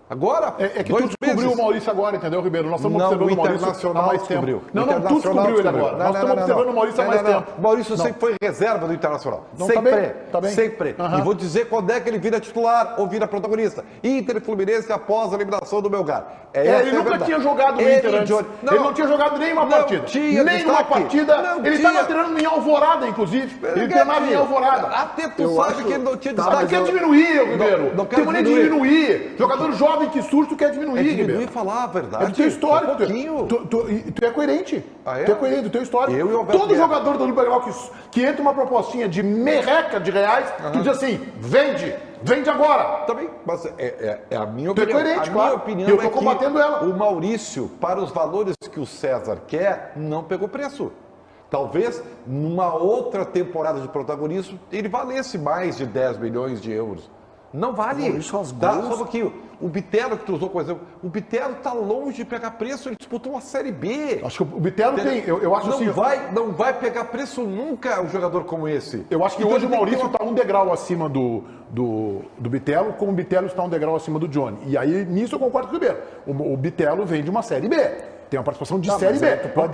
Agora, é que tu descobriu o Maurício agora, entendeu, Ribeiro? Nós estamos observando o Maurício há mais tempo. Não, tu descobriu ele agora. Nós estamos observando o Maurício há mais tempo. O Maurício sempre foi reserva do Internacional. Sempre. Sempre. E vou dizer quando é que ele vira titular ou vira protagonista. Inter e Fluminense após a eliminação do Melgar. Ele nunca tinha jogado no Inter antes. Ele não tinha jogado nenhuma partida. Nenhuma partida. Ele estava treinando em Alvorada, inclusive. Ele treinava em Alvorada. Até tu sabe que ele não tinha destaque. Quer diminuir, Ribeiro. Tem maneira de diminuir. Jogador jovem que surge, tu quer diminuir, Ribeiro. Falar a verdade. É do teu histórico. Tu é coerente. Tu é coerente do teu histórico. Todo jogador do Liberal que entra uma propostinha de merreca de reais, que diz assim, vende agora. Também, mas é a minha opinião. Tu é coerente, claro. Minha opinião eu estou combatendo ela. O Maurício, para os valores que o César quer, não pegou preço. Talvez, numa outra temporada de protagonismo, ele valesse mais de 10 milhões de euros. Não vale. Só um pouquinho. O Bitelo que tu usou, por exemplo, o Bitelo está longe de pegar preço, ele disputou uma Série B. Acho que o Bitelo tem, eu acho assim... Não vai pegar preço nunca um jogador como esse. Eu acho que então, hoje o Maurício está um degrau acima do Bitelo, como o Bitelo está um degrau acima do Johnny. E aí, nisso eu concordo com o Ribeiro. O Bitelo vem de uma Série B. Tem uma participação de Série B.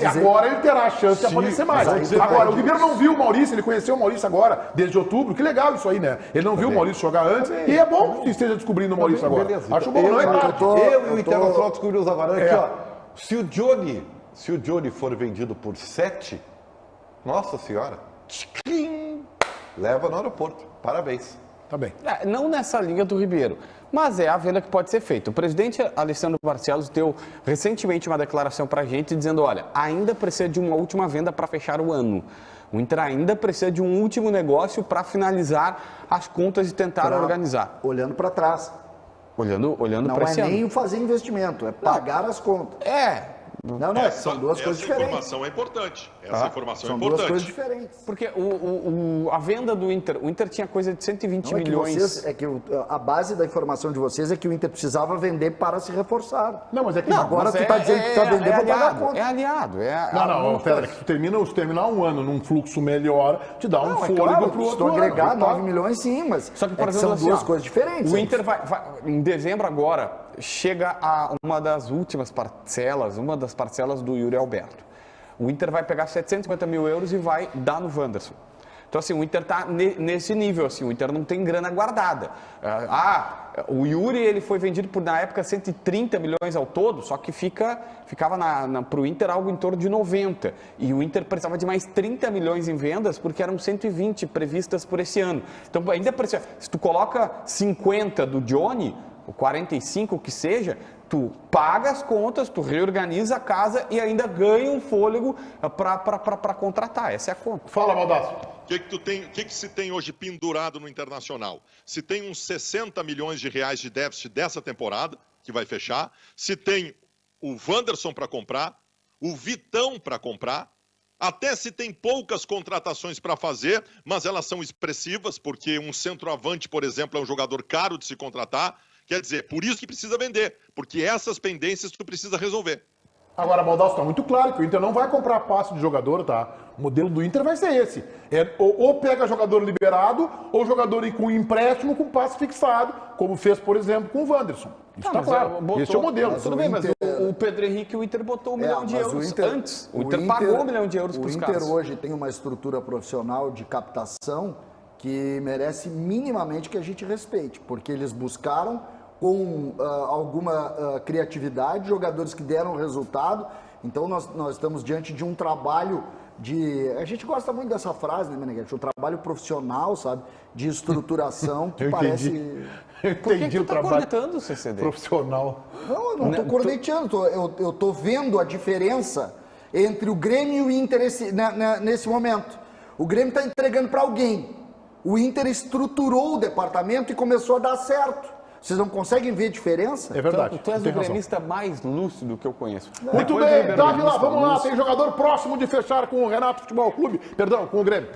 Agora ele terá a chance de aparecer mais. Agora, o Ribeiro não viu o Maurício, ele conheceu o Maurício agora, desde outubro. Que legal isso aí, né? Ele não viu o Maurício jogar antes. E é bom que esteja descobrindo o Maurício agora. Acho bom, não é tarde. Eu e o Internacional descobrimos agora. Aqui, ó. Se o Johnny for vendido por 7, nossa senhora, leva no aeroporto. Parabéns. Tá bem. Não nessa linha do Ribeiro, mas é a venda que pode ser feita. O presidente Alessandro Barcelos deu recentemente uma declaração para a gente dizendo, olha, ainda precisa de uma última venda para fechar o ano. O Inter ainda precisa de um último negócio para finalizar as contas e tentar organizar. Olhando para trás. Olhando para esse ano. Não é nem fazer investimento, é pagar as contas. Não, são duas coisas diferentes. Essa informação é importante. Essa informação São é duas importante. coisas diferentes. Porque a venda do Inter, o Inter tinha coisa de 120 milhões. A base da informação de vocês é que o Inter precisava vender para se reforçar. Não, mas é que agora tu está dizendo que precisa vender para pagar a conta. É aliado. Não, Pedro, que tu terminar um ano num fluxo melhor, te dá um fôlego claro, pro outro se tu agregar ano. 9 milhões, sim, mas Só que, por exemplo, são assim, duas coisas diferentes. O Inter vai, em dezembro agora, chega a uma das últimas parcelas, do Yuri Alberto. O Inter vai pegar 750 mil euros e vai dar no Wanderson. Então, assim, o Inter está nesse nível, assim, o Inter não tem grana guardada. O Yuri, ele foi vendido por, na época, 130 milhões ao todo, só que ficava para o Inter algo em torno de 90. E o Inter precisava de mais 30 milhões em vendas, porque eram 120 previstas por esse ano. Então, ainda precisa, se tu coloca 50 do Johnny, ou 45, o que seja, tu paga as contas, tu reorganiza a casa e ainda ganha um fôlego para contratar. Essa é a conta. Fala, Baldasso. O que se tem hoje pendurado no Internacional? Se tem uns 60 milhões de reais de déficit dessa temporada, que vai fechar, se tem o Wanderson para comprar, o Vitão para comprar, até se tem poucas contratações para fazer, mas elas são expressivas, porque um centroavante, por exemplo, é um jogador caro de se contratar. Quer dizer, por isso que precisa vender, porque essas pendências tu precisa resolver. Agora, Baldasso, está muito claro que o Inter não vai comprar passe de jogador, tá? O modelo do Inter vai ser esse. Ou pega jogador liberado, ou jogador com empréstimo com passe fixado, como fez, por exemplo, com o Wanderson. Isso está claro. Esse é o modelo. Tudo bem, mas o Pedro Henrique, o Inter botou 1 milhão de euros antes. O Inter pagou 1 milhão de euros para os caras. O Inter hoje tem uma estrutura profissional de captação que merece minimamente que a gente respeite, porque eles buscaram com alguma criatividade, jogadores que deram resultado. Então nós estamos diante de um trabalho a gente gosta muito dessa frase, né, Meneghete? Um trabalho profissional, sabe? De estruturação que parece... Por que tu tá cornetando o CCD? Profissional. Não, eu não estou corneteando, eu estou vendo a diferença entre o Grêmio e o Inter nesse momento. O Grêmio está entregando para alguém. O Inter estruturou o departamento e começou a dar certo. Vocês não conseguem ver a diferença? É verdade. Tu és o gremista mais lúcido que eu conheço. Muito bem, Dávila, vamos lá. Tem jogador próximo de fechar com o Renato Futebol Clube. Perdão, com o Grêmio.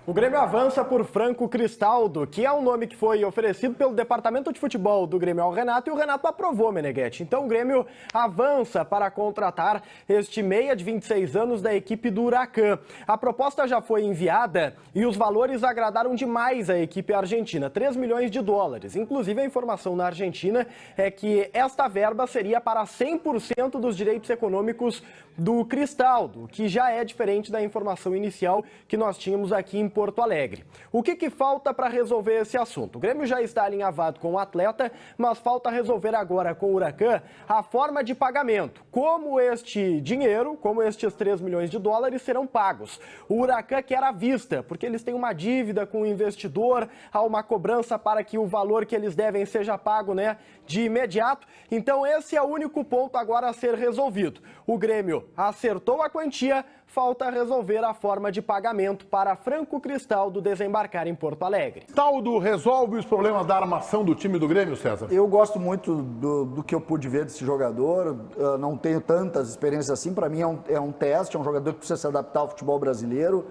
O Grêmio avança por Franco Cristaldo, que é um nome que foi oferecido pelo departamento de futebol do Grêmio ao Renato, e o Renato aprovou, Meneghete. Então o Grêmio avança para contratar este meia de 26 anos da equipe do Huracan. A proposta já foi enviada e os valores agradaram demais a equipe argentina, 3 milhões de dólares. Inclusive a informação na Argentina é que esta verba seria para 100% dos direitos econômicos do Cristaldo, que já é diferente da informação inicial que nós tínhamos aqui em Porto Alegre. O que falta para resolver esse assunto? O Grêmio já está alinhavado com o atleta, mas falta resolver agora com o Huracan a forma de pagamento. Como este dinheiro, como estes 3 milhões de dólares serão pagos. O Huracan quer à vista, porque eles têm uma dívida com o investidor, há uma cobrança para que o valor que eles devem seja pago, né, de imediato. Então esse é o único ponto agora a ser resolvido. O Grêmio acertou a quantia, falta resolver a forma de pagamento para Franco Cristaldo desembarcar em Porto Alegre. Cristaldo resolve os problemas da armação do time do Grêmio, César? Eu gosto muito do que eu pude ver desse jogador, não tenho tantas experiências assim, para mim é um teste, é um jogador que precisa se adaptar ao futebol brasileiro,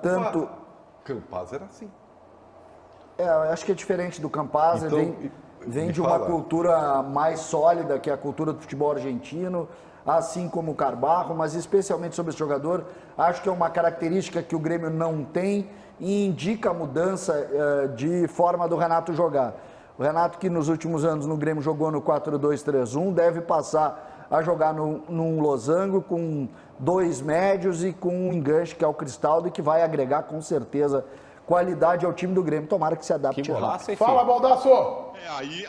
tanto... Campaz era assim. Eu acho que é diferente do Campaz, então, vem de uma cultura mais sólida, que é a cultura do futebol argentino, assim como o Carbarro, mas especialmente sobre esse jogador, acho que é uma característica que o Grêmio não tem e indica a mudança de forma do Renato jogar. O Renato, que nos últimos anos no Grêmio jogou no 4-2-3-1, deve passar a jogar num losango com 2 médios e com um enganche, que é o Cristaldo, e que vai agregar com certeza qualidade ao time do Grêmio. Tomara que se adapte rápido. Fala, Baldasso!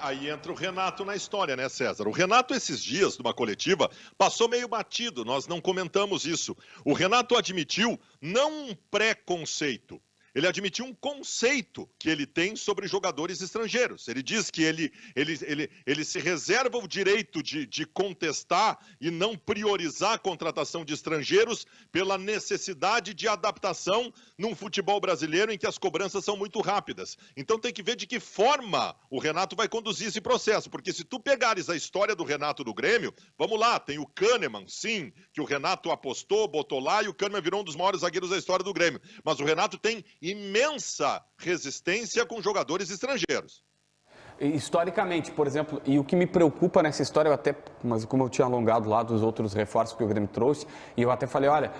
Aí entra o Renato na história, né, César? O Renato, esses dias, numa coletiva, passou meio batido, nós não comentamos isso. O Renato admitiu não um preconceito, ele admitiu um conceito que ele tem sobre jogadores estrangeiros. Ele diz que ele se reserva o direito de contestar e não priorizar a contratação de estrangeiros pela necessidade de adaptação num futebol brasileiro em que as cobranças são muito rápidas. Então tem que ver de que forma o Renato vai conduzir esse processo, porque se tu pegares a história do Renato do Grêmio, vamos lá, tem o Kahneman, sim, que o Renato apostou, botou lá e o Kahneman virou um dos maiores zagueiros da história do Grêmio. Mas o Renato tem imensa resistência com jogadores estrangeiros. Historicamente, por exemplo, e o que me preocupa nessa história, mas como eu tinha alongado lá dos outros reforços que o Grêmio trouxe, e eu até falei, olha,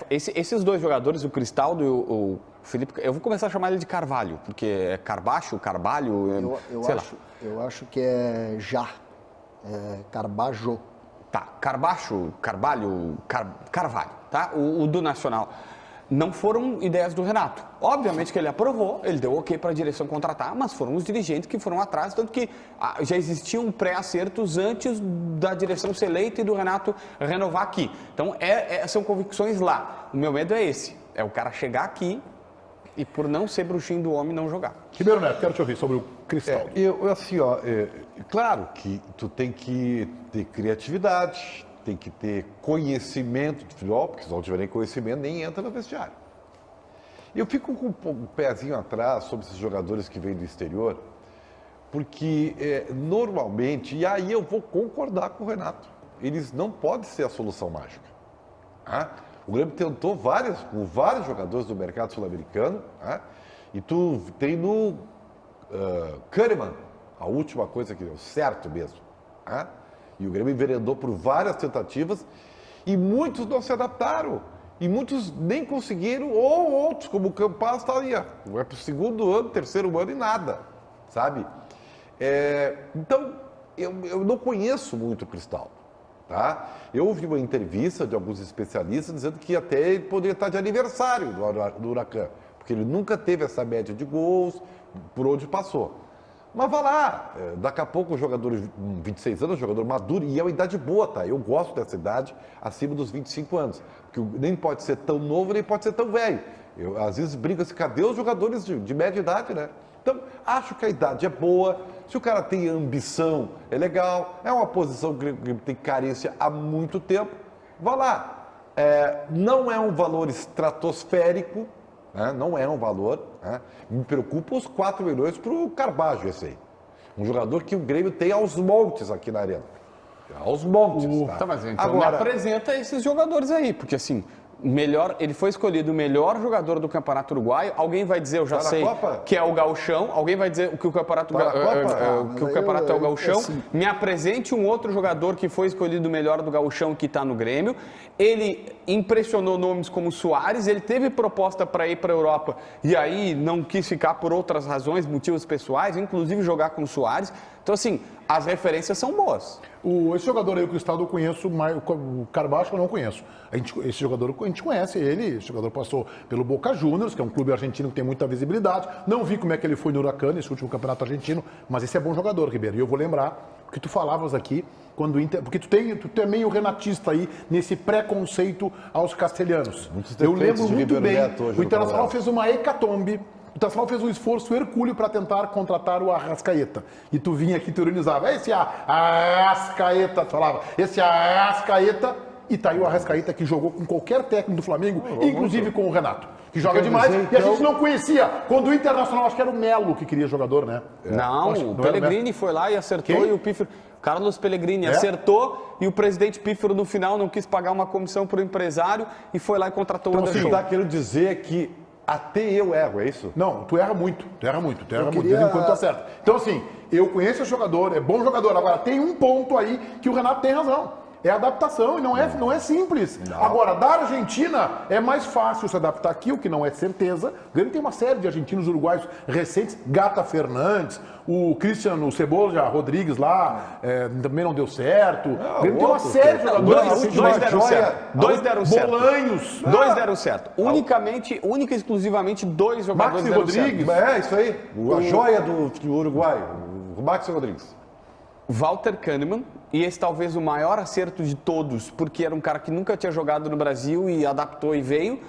esses dois jogadores, o Cristaldo e o Felipe, eu vou começar a chamar ele de Carvalho, porque é Carvalho, eu acho que é Carbajo. Tá, Carvalho, tá? O do Nacional. Não foram ideias do Renato. Obviamente que ele aprovou, ele deu ok para a direção contratar, mas foram os dirigentes que foram atrás, tanto que já existiam pré-acertos antes da direção ser eleita e do Renato renovar aqui. Então, são convicções lá. O meu medo é esse, é o cara chegar aqui e por não ser bruxinho do homem, não jogar. Ribeiro Neto, quero te ouvir sobre o Cristaldo. Claro que tu tem que ter criatividade, tem que ter conhecimento de futebol, porque se não tiver nem conhecimento, nem entra no vestiário. Eu fico com um pezinho atrás sobre esses jogadores que vêm do exterior, porque normalmente, e aí eu vou concordar com o Renato, eles não podem ser a solução mágica. Tá? O Grêmio tentou com vários jogadores do mercado sul-americano, tá? E tu tem no Kahneman, a última coisa que deu certo mesmo. Tá? E o Grêmio enveredou por várias tentativas e muitos não se adaptaram. E muitos nem conseguiram, ou outros, como o Campaz, está aí. Vai para o segundo ano, terceiro ano e nada, sabe? Então, eu não conheço muito o Cristaldo, tá? Eu ouvi uma entrevista de alguns especialistas dizendo que até ele poderia estar de aniversário do Huracan, porque ele nunca teve essa média de gols por onde passou. Mas vá lá, daqui a pouco o jogador de 26 anos, jogador maduro, e é uma idade boa, tá? Eu gosto dessa idade acima dos 25 anos, porque nem pode ser tão novo, nem pode ser tão velho. Eu, às vezes, brinco assim, cadê os jogadores de média idade, né? Então, acho que a idade é boa, se o cara tem ambição, é legal, é uma posição que tem carência há muito tempo, vá lá. Não é um valor estratosférico, não é um valor, me preocupa os 4 milhões para o Carbajo, esse aí. Um jogador que o Grêmio tem aos montes aqui na arena. Aos montes, tá? Tá, mas então agora, me apresenta esses jogadores aí, porque assim, ele foi escolhido o melhor jogador do Campeonato Uruguaio. Alguém vai dizer, eu já sei, que é o Gauchão. Alguém vai dizer que o Campeonato, é o Gauchão. Me apresente um outro jogador que foi escolhido o melhor do Gauchão que está no Grêmio. Ele impressionou nomes como Soares. Ele teve proposta para ir para a Europa e aí não quis ficar por outras razões, motivos pessoais, inclusive jogar com o Soares. Então, assim, as referências são boas. Esse jogador aí, o Cristaldo, eu conheço, mas o Carbacho eu não conheço. Esse jogador, a gente conhece ele, esse jogador passou pelo Boca Juniors, que é um clube argentino que tem muita visibilidade. Não vi como é que ele foi no Huracan, nesse último campeonato argentino, mas esse é bom jogador, Ribeiro. E eu vou lembrar o que tu falavas aqui, porque tu é meio renatista aí, nesse preconceito aos castelhanos. Eu lembro muito bem, o Internacional fez uma hecatombe. O Internacional fez um esforço hercúleo para tentar contratar o Arrascaeta. E tu vinha aqui e tu ironizava. Esse Arrascaeta, tu falava. Esse Arrascaeta. E tá aí o Arrascaeta que jogou com qualquer técnico do Flamengo, inclusive com o Renato. Que joga demais. E a gente não conhecia. Quando o Internacional, acho que era o Melo que queria jogador, né? Não, o Pellegrini foi lá e acertou. E o Pífero... Carlos Pellegrini acertou e o presidente Pífero no final não quis pagar uma comissão para o empresário e foi lá e contratou o Anderson. Você está querendo dizer que até eu erro, é isso? Não, tu erra muito, de vez em quando tu acerta. Então assim, eu conheço esse jogador, é bom jogador, agora tem um ponto aí que o Renato tem razão. É adaptação e não é simples. Não. Agora, da Argentina é mais fácil se adaptar aqui, o que não é certeza. O Grêmio tem uma série de argentinos uruguaios recentes, Gata Fernandes, o Cristiano Cebola Rodrigues lá, também não deu certo. O Grêmio tem uma série de jogadores. Dois deram certo. Bolanhos. Dois deram certo. Única e exclusivamente 2 jogadores Maxi Rodrigues. Certo. Isso aí. A joia do Uruguai, o Maxi Rodrigues. Walter Kahneman, e esse talvez o maior acerto de todos, porque era um cara que nunca tinha jogado no Brasil e adaptou e veio.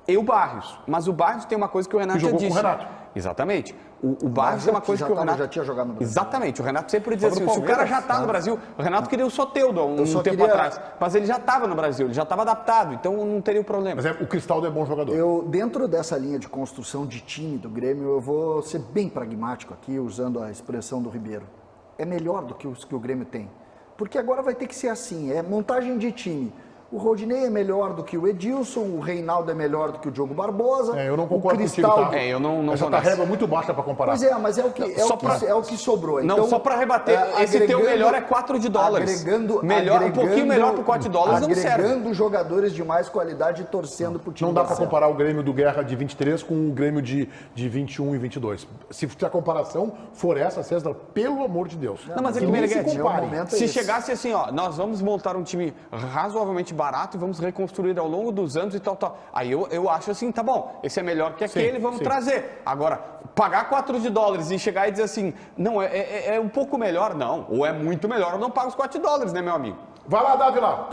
e o Barrios. Mas o Barrios tem uma coisa que o Renato já jogou disse. com o Renato. Exatamente. O Barrios tem uma coisa que o Renato... já tinha jogado no Brasil. Exatamente. O Renato sempre dizia Tava assim, no se o cara já Palmeiras, está no Brasil... O Renato queria o Soteldo há um só tempo queria- atrás. Mas ele já estava no Brasil, ele já estava adaptado. Então não teria o problema. Mas o Cristaldo é bom jogador. Dentro dessa linha de construção de time do Grêmio, eu vou ser bem pragmático aqui, usando a expressão do Ribeiro. É melhor do que os que o Grêmio tem. Porque agora vai ter que ser assim, é montagem de time. O Rodinei é melhor do que o Edilson, o Reinaldo é melhor do que o Diogo Barbosa. Eu não concordo o Cristaldo... contigo, tá? Eu não Essa vou tá nessa. régua muito baixa para comparar. Pois é, mas é o que sobrou. Não, Então, só para rebater, esse teu melhor é $4. Um pouquinho melhor pro $4 não serve. Agregando jogadores de mais qualidade e torcendo pro time. Não dá dar para certo. comparar o Grêmio do Guerra de 23 com o Grêmio de 21 e 22. Se a comparação for essa, César, pelo amor de Deus. Não, mas é que, nem se Meneghetti, compare. momento é se esse. chegasse assim, ó, nós vamos montar um time razoavelmente barato e vamos reconstruir ao longo dos anos e tal. Aí eu acho assim, tá bom, esse é melhor que aquele, vamos trazer. Agora, pagar $4 e chegar e dizer assim, não, é um pouco melhor, não. Ou é muito melhor, eu não pago os $4, né, meu amigo? Vai lá, Davi, lá.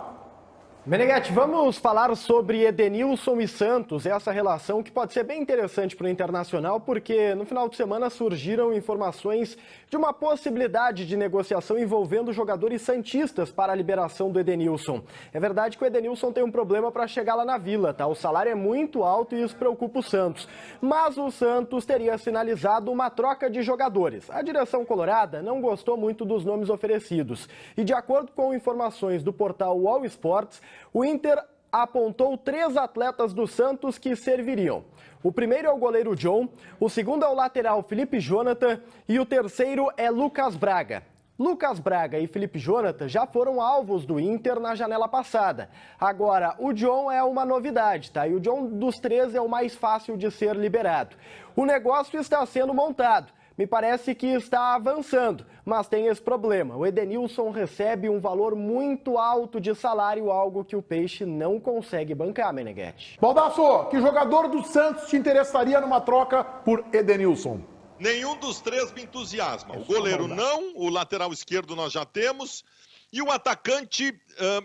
Meneghetti, vamos falar sobre Edenilson e Santos, essa relação que pode ser bem interessante para o Internacional, porque no final de semana surgiram informações de uma possibilidade de negociação envolvendo jogadores santistas para a liberação do Edenilson. É verdade que o Edenilson tem um problema para chegar lá na Vila, tá? O salário é muito alto e isso preocupa o Santos. Mas o Santos teria sinalizado uma troca de jogadores. A direção colorada não gostou muito dos nomes oferecidos. E de acordo com informações do portal All Sports, o Inter apontou 3 atletas do Santos que serviriam. O primeiro é o goleiro John, o segundo é o lateral Felipe Jonathan e o terceiro é Lucas Braga. Lucas Braga e Felipe Jonathan já foram alvos do Inter na janela passada. Agora, o John é uma novidade, tá? E o John dos 3 é o mais fácil de ser liberado. O negócio está sendo montado. Me parece que está avançando, mas tem esse problema. O Edenilson recebe um valor muito alto de salário, algo que o Peixe não consegue bancar, Meneghetti. Baldasso, que jogador do Santos te interessaria numa troca por Edenilson? Nenhum dos 3 me entusiasma. O goleiro não, o lateral esquerdo nós já temos. E o atacante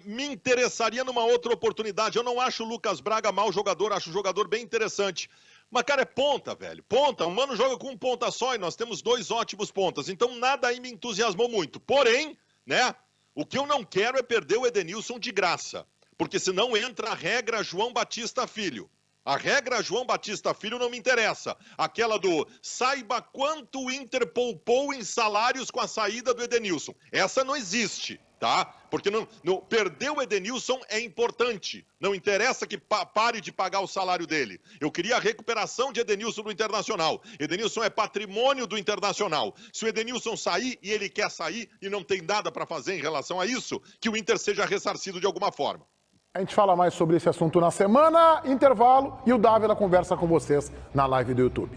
me interessaria numa outra oportunidade. Eu não acho o Lucas Braga mau jogador, acho o jogador bem interessante. Mas, cara, é ponta, velho. Ponta. O Mano joga com um ponta só e nós temos 2 ótimos pontas. Então, nada aí me entusiasmou muito. Porém, né, o que eu não quero é perder o Edenilson de graça. Porque senão entra a regra João Batista Filho. A regra João Batista Filho não me interessa. Aquela do saiba quanto o Inter poupou em salários com a saída do Edenilson. Essa não existe, tá? Porque perder o Edenilson é importante. Não interessa que pare de pagar o salário dele. Eu queria a recuperação de Edenilson do Internacional. Edenilson é patrimônio do Internacional. Se o Edenilson sair, e ele quer sair, e não tem nada para fazer em relação a isso, que o Inter seja ressarcido de alguma forma. A gente fala mais sobre esse assunto na semana, intervalo, e o Dávila conversa com vocês na live do YouTube.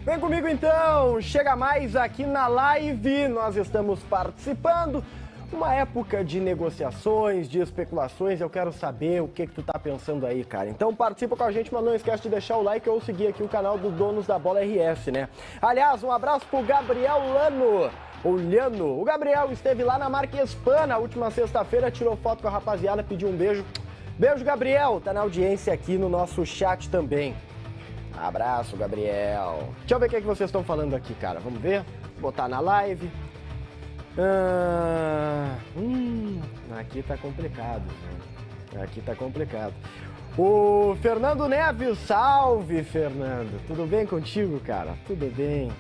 Vem comigo então, chega mais aqui na live, nós estamos participando. Uma época de negociações, de especulações, eu quero saber o que tu tá pensando aí, cara. Então participa com a gente, mas não esquece de deixar o like ou seguir aqui o canal do Donos da Bola RS, né? Aliás, um abraço pro Gabriel Lano. O Gabriel esteve lá na Marquespan na última sexta-feira, tirou foto com a rapaziada, pediu um beijo. Beijo, Gabriel, tá na audiência aqui no nosso chat também. Abraço, Gabriel. Deixa eu ver o que vocês estão falando aqui, cara. Vamos ver? Vou botar na live. Aqui tá complicado, né? Aqui tá complicado. O Fernando Neves, salve, Fernando. Tudo bem contigo, cara? Tudo bem.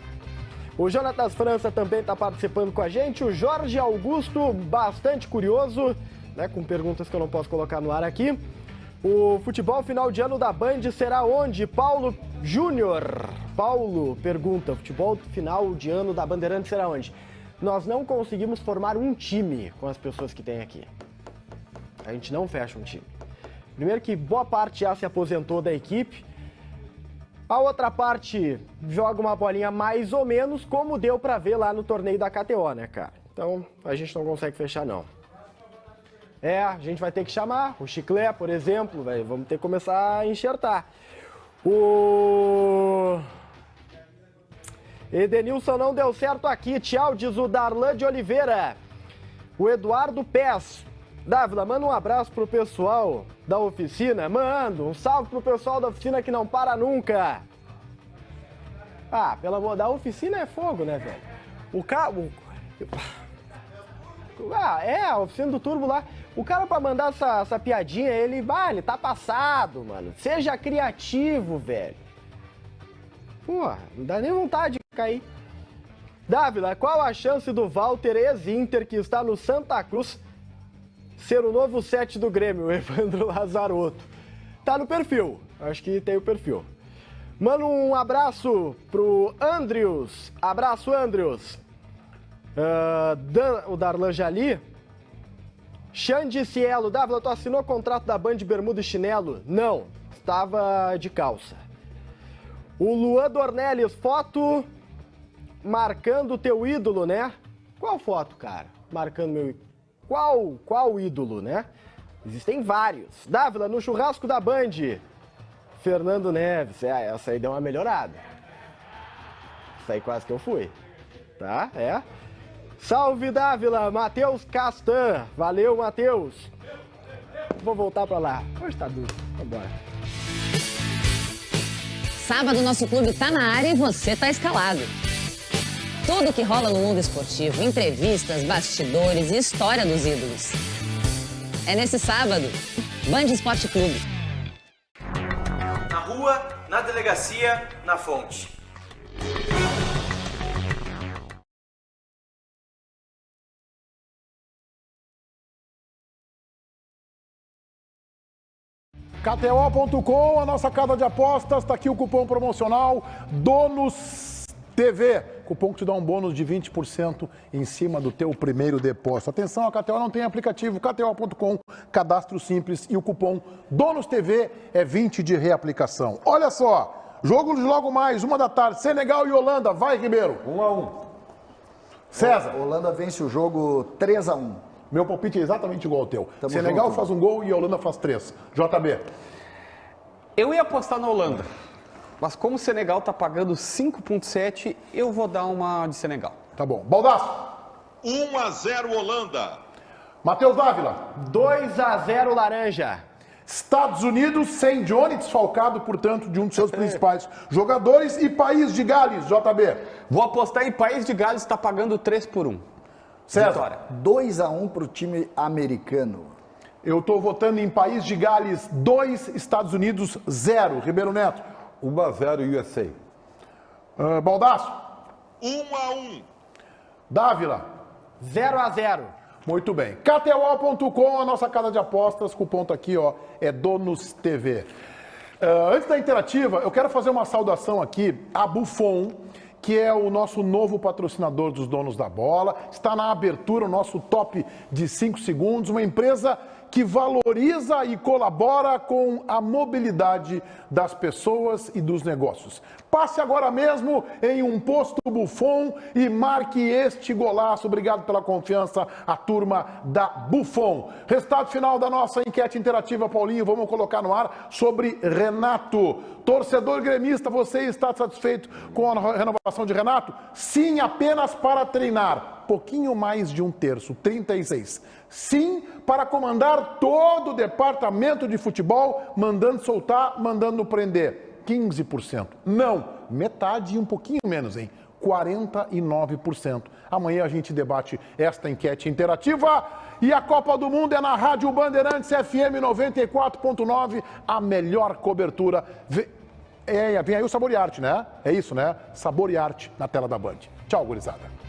O Jonatas França também está participando com a gente. O Jorge Augusto, bastante curioso, né, com perguntas que eu não posso colocar no ar aqui. O futebol final de ano da Band será onde? Paulo Júnior. Paulo pergunta, futebol final de ano da Bandeirantes será onde? Nós não conseguimos formar um time com as pessoas que tem aqui. A gente não fecha um time. Primeiro que boa parte já se aposentou da equipe. A outra parte joga uma bolinha mais ou menos, como deu pra ver lá no torneio da KTO, né, cara? Então, a gente não consegue fechar, não. A gente vai ter que chamar o Chiclé, por exemplo, vamos ter que começar a enxertar. O Edenilson não deu certo aqui, tchau, diz o Darlan de Oliveira. O Eduardo Pés, Dávila, manda um abraço pro pessoal da oficina. Mando um salve pro pessoal da oficina que não para nunca. Ah, pelo amor da oficina é fogo, né, velho? O carro... a oficina do Turbo lá. O cara pra mandar essa piadinha, ele tá passado, mano. Seja criativo, velho. Porra, não dá nem vontade de cair. Dávila, qual a chance do Walter ex-Inter, que está no Santa Cruz, ser o novo 7 do Grêmio, o Evandro Lazarotto? Tá no perfil, acho que tem o perfil. Manda um abraço pro Andrius. Abraço, Andrius. O Darlan Jali. Xande Cielo. Dávila, tu assinou o contrato da Band de bermuda e chinelo? Não, estava de calça. O Luan Dornelles, foto marcando o teu ídolo, né? Qual foto, cara? Marcando meu ídolo. Qual ídolo, né? Existem vários. Dávila, no churrasco da Band. Fernando Neves. Essa aí deu uma melhorada. Essa aí quase que eu fui. Tá? Salve, Dávila. Matheus Castan. Valeu, Matheus. Vou voltar pra lá. Hoje tá duro. Vambora. Sábado, nosso clube tá na área e você tá escalado. Tudo que rola no mundo esportivo, entrevistas, bastidores e história dos ídolos. É nesse sábado, Band Esporte Clube. Na rua, na delegacia, na fonte. KTO.com, a nossa casa de apostas, está aqui o cupom promocional Donos TV. Cupom que te dá um bônus de 20% em cima do teu primeiro depósito. Atenção, a KTO não tem aplicativo, KTO.com, cadastro simples e o cupom Donos TV é 20 de reaplicação. Olha só, jogo de logo mais, 1 da tarde, Senegal e Holanda. Vai, Ribeiro. 1-1. César. Holanda vence o jogo 3-1. Meu palpite é exatamente igual ao teu. Senegal faz um gol e a Holanda faz 3. JB. Eu ia apostar na Holanda, mas como o Senegal tá pagando 5,7, eu vou dar uma de Senegal. Tá bom. Baldasso. 1-0 Holanda. Matheus Dávila. 2-0 Laranja. Estados Unidos sem Johnny, desfalcado, portanto, de um de seus principais jogadores. E País de Gales, JB. Vou apostar em País de Gales, está pagando 3-1. César. 2-1 para o time americano. Eu estou votando em País de Gales 2, Estados Unidos 0. Ribeiro Neto. 1-0 USA. Baldasso. 1-1. Dávila. 0-0. Muito bem. KTO.com, a nossa casa de apostas, cupom tá aqui, ó, é Donos TV. Antes da interativa, eu quero fazer uma saudação aqui a Buffon, que é o nosso novo patrocinador dos Donos da Bola. Está na abertura o nosso top de 5 segundos, uma empresa que valoriza e colabora com a mobilidade das pessoas e dos negócios. Passe agora mesmo em um posto Buffon e marque este golaço. Obrigado pela confiança, a turma da Buffon. Resultado final da nossa enquete interativa, Paulinho, vamos colocar no ar sobre Renato. Torcedor gremista, você está satisfeito com a renovação de Renato? Sim, apenas para treinar. Pouquinho mais de 1/3, 36. Sim, para comandar todo o departamento de futebol, mandando soltar, mandando prender. 15%. Não, metade e um pouquinho menos, hein? 49%. Amanhã a gente debate esta enquete interativa. E a Copa do Mundo é na Rádio Bandeirantes FM 94.9, a melhor cobertura. Vem aí o Sabor e Arte, né? É isso, né? Sabor e Arte na tela da Band. Tchau, gurizada.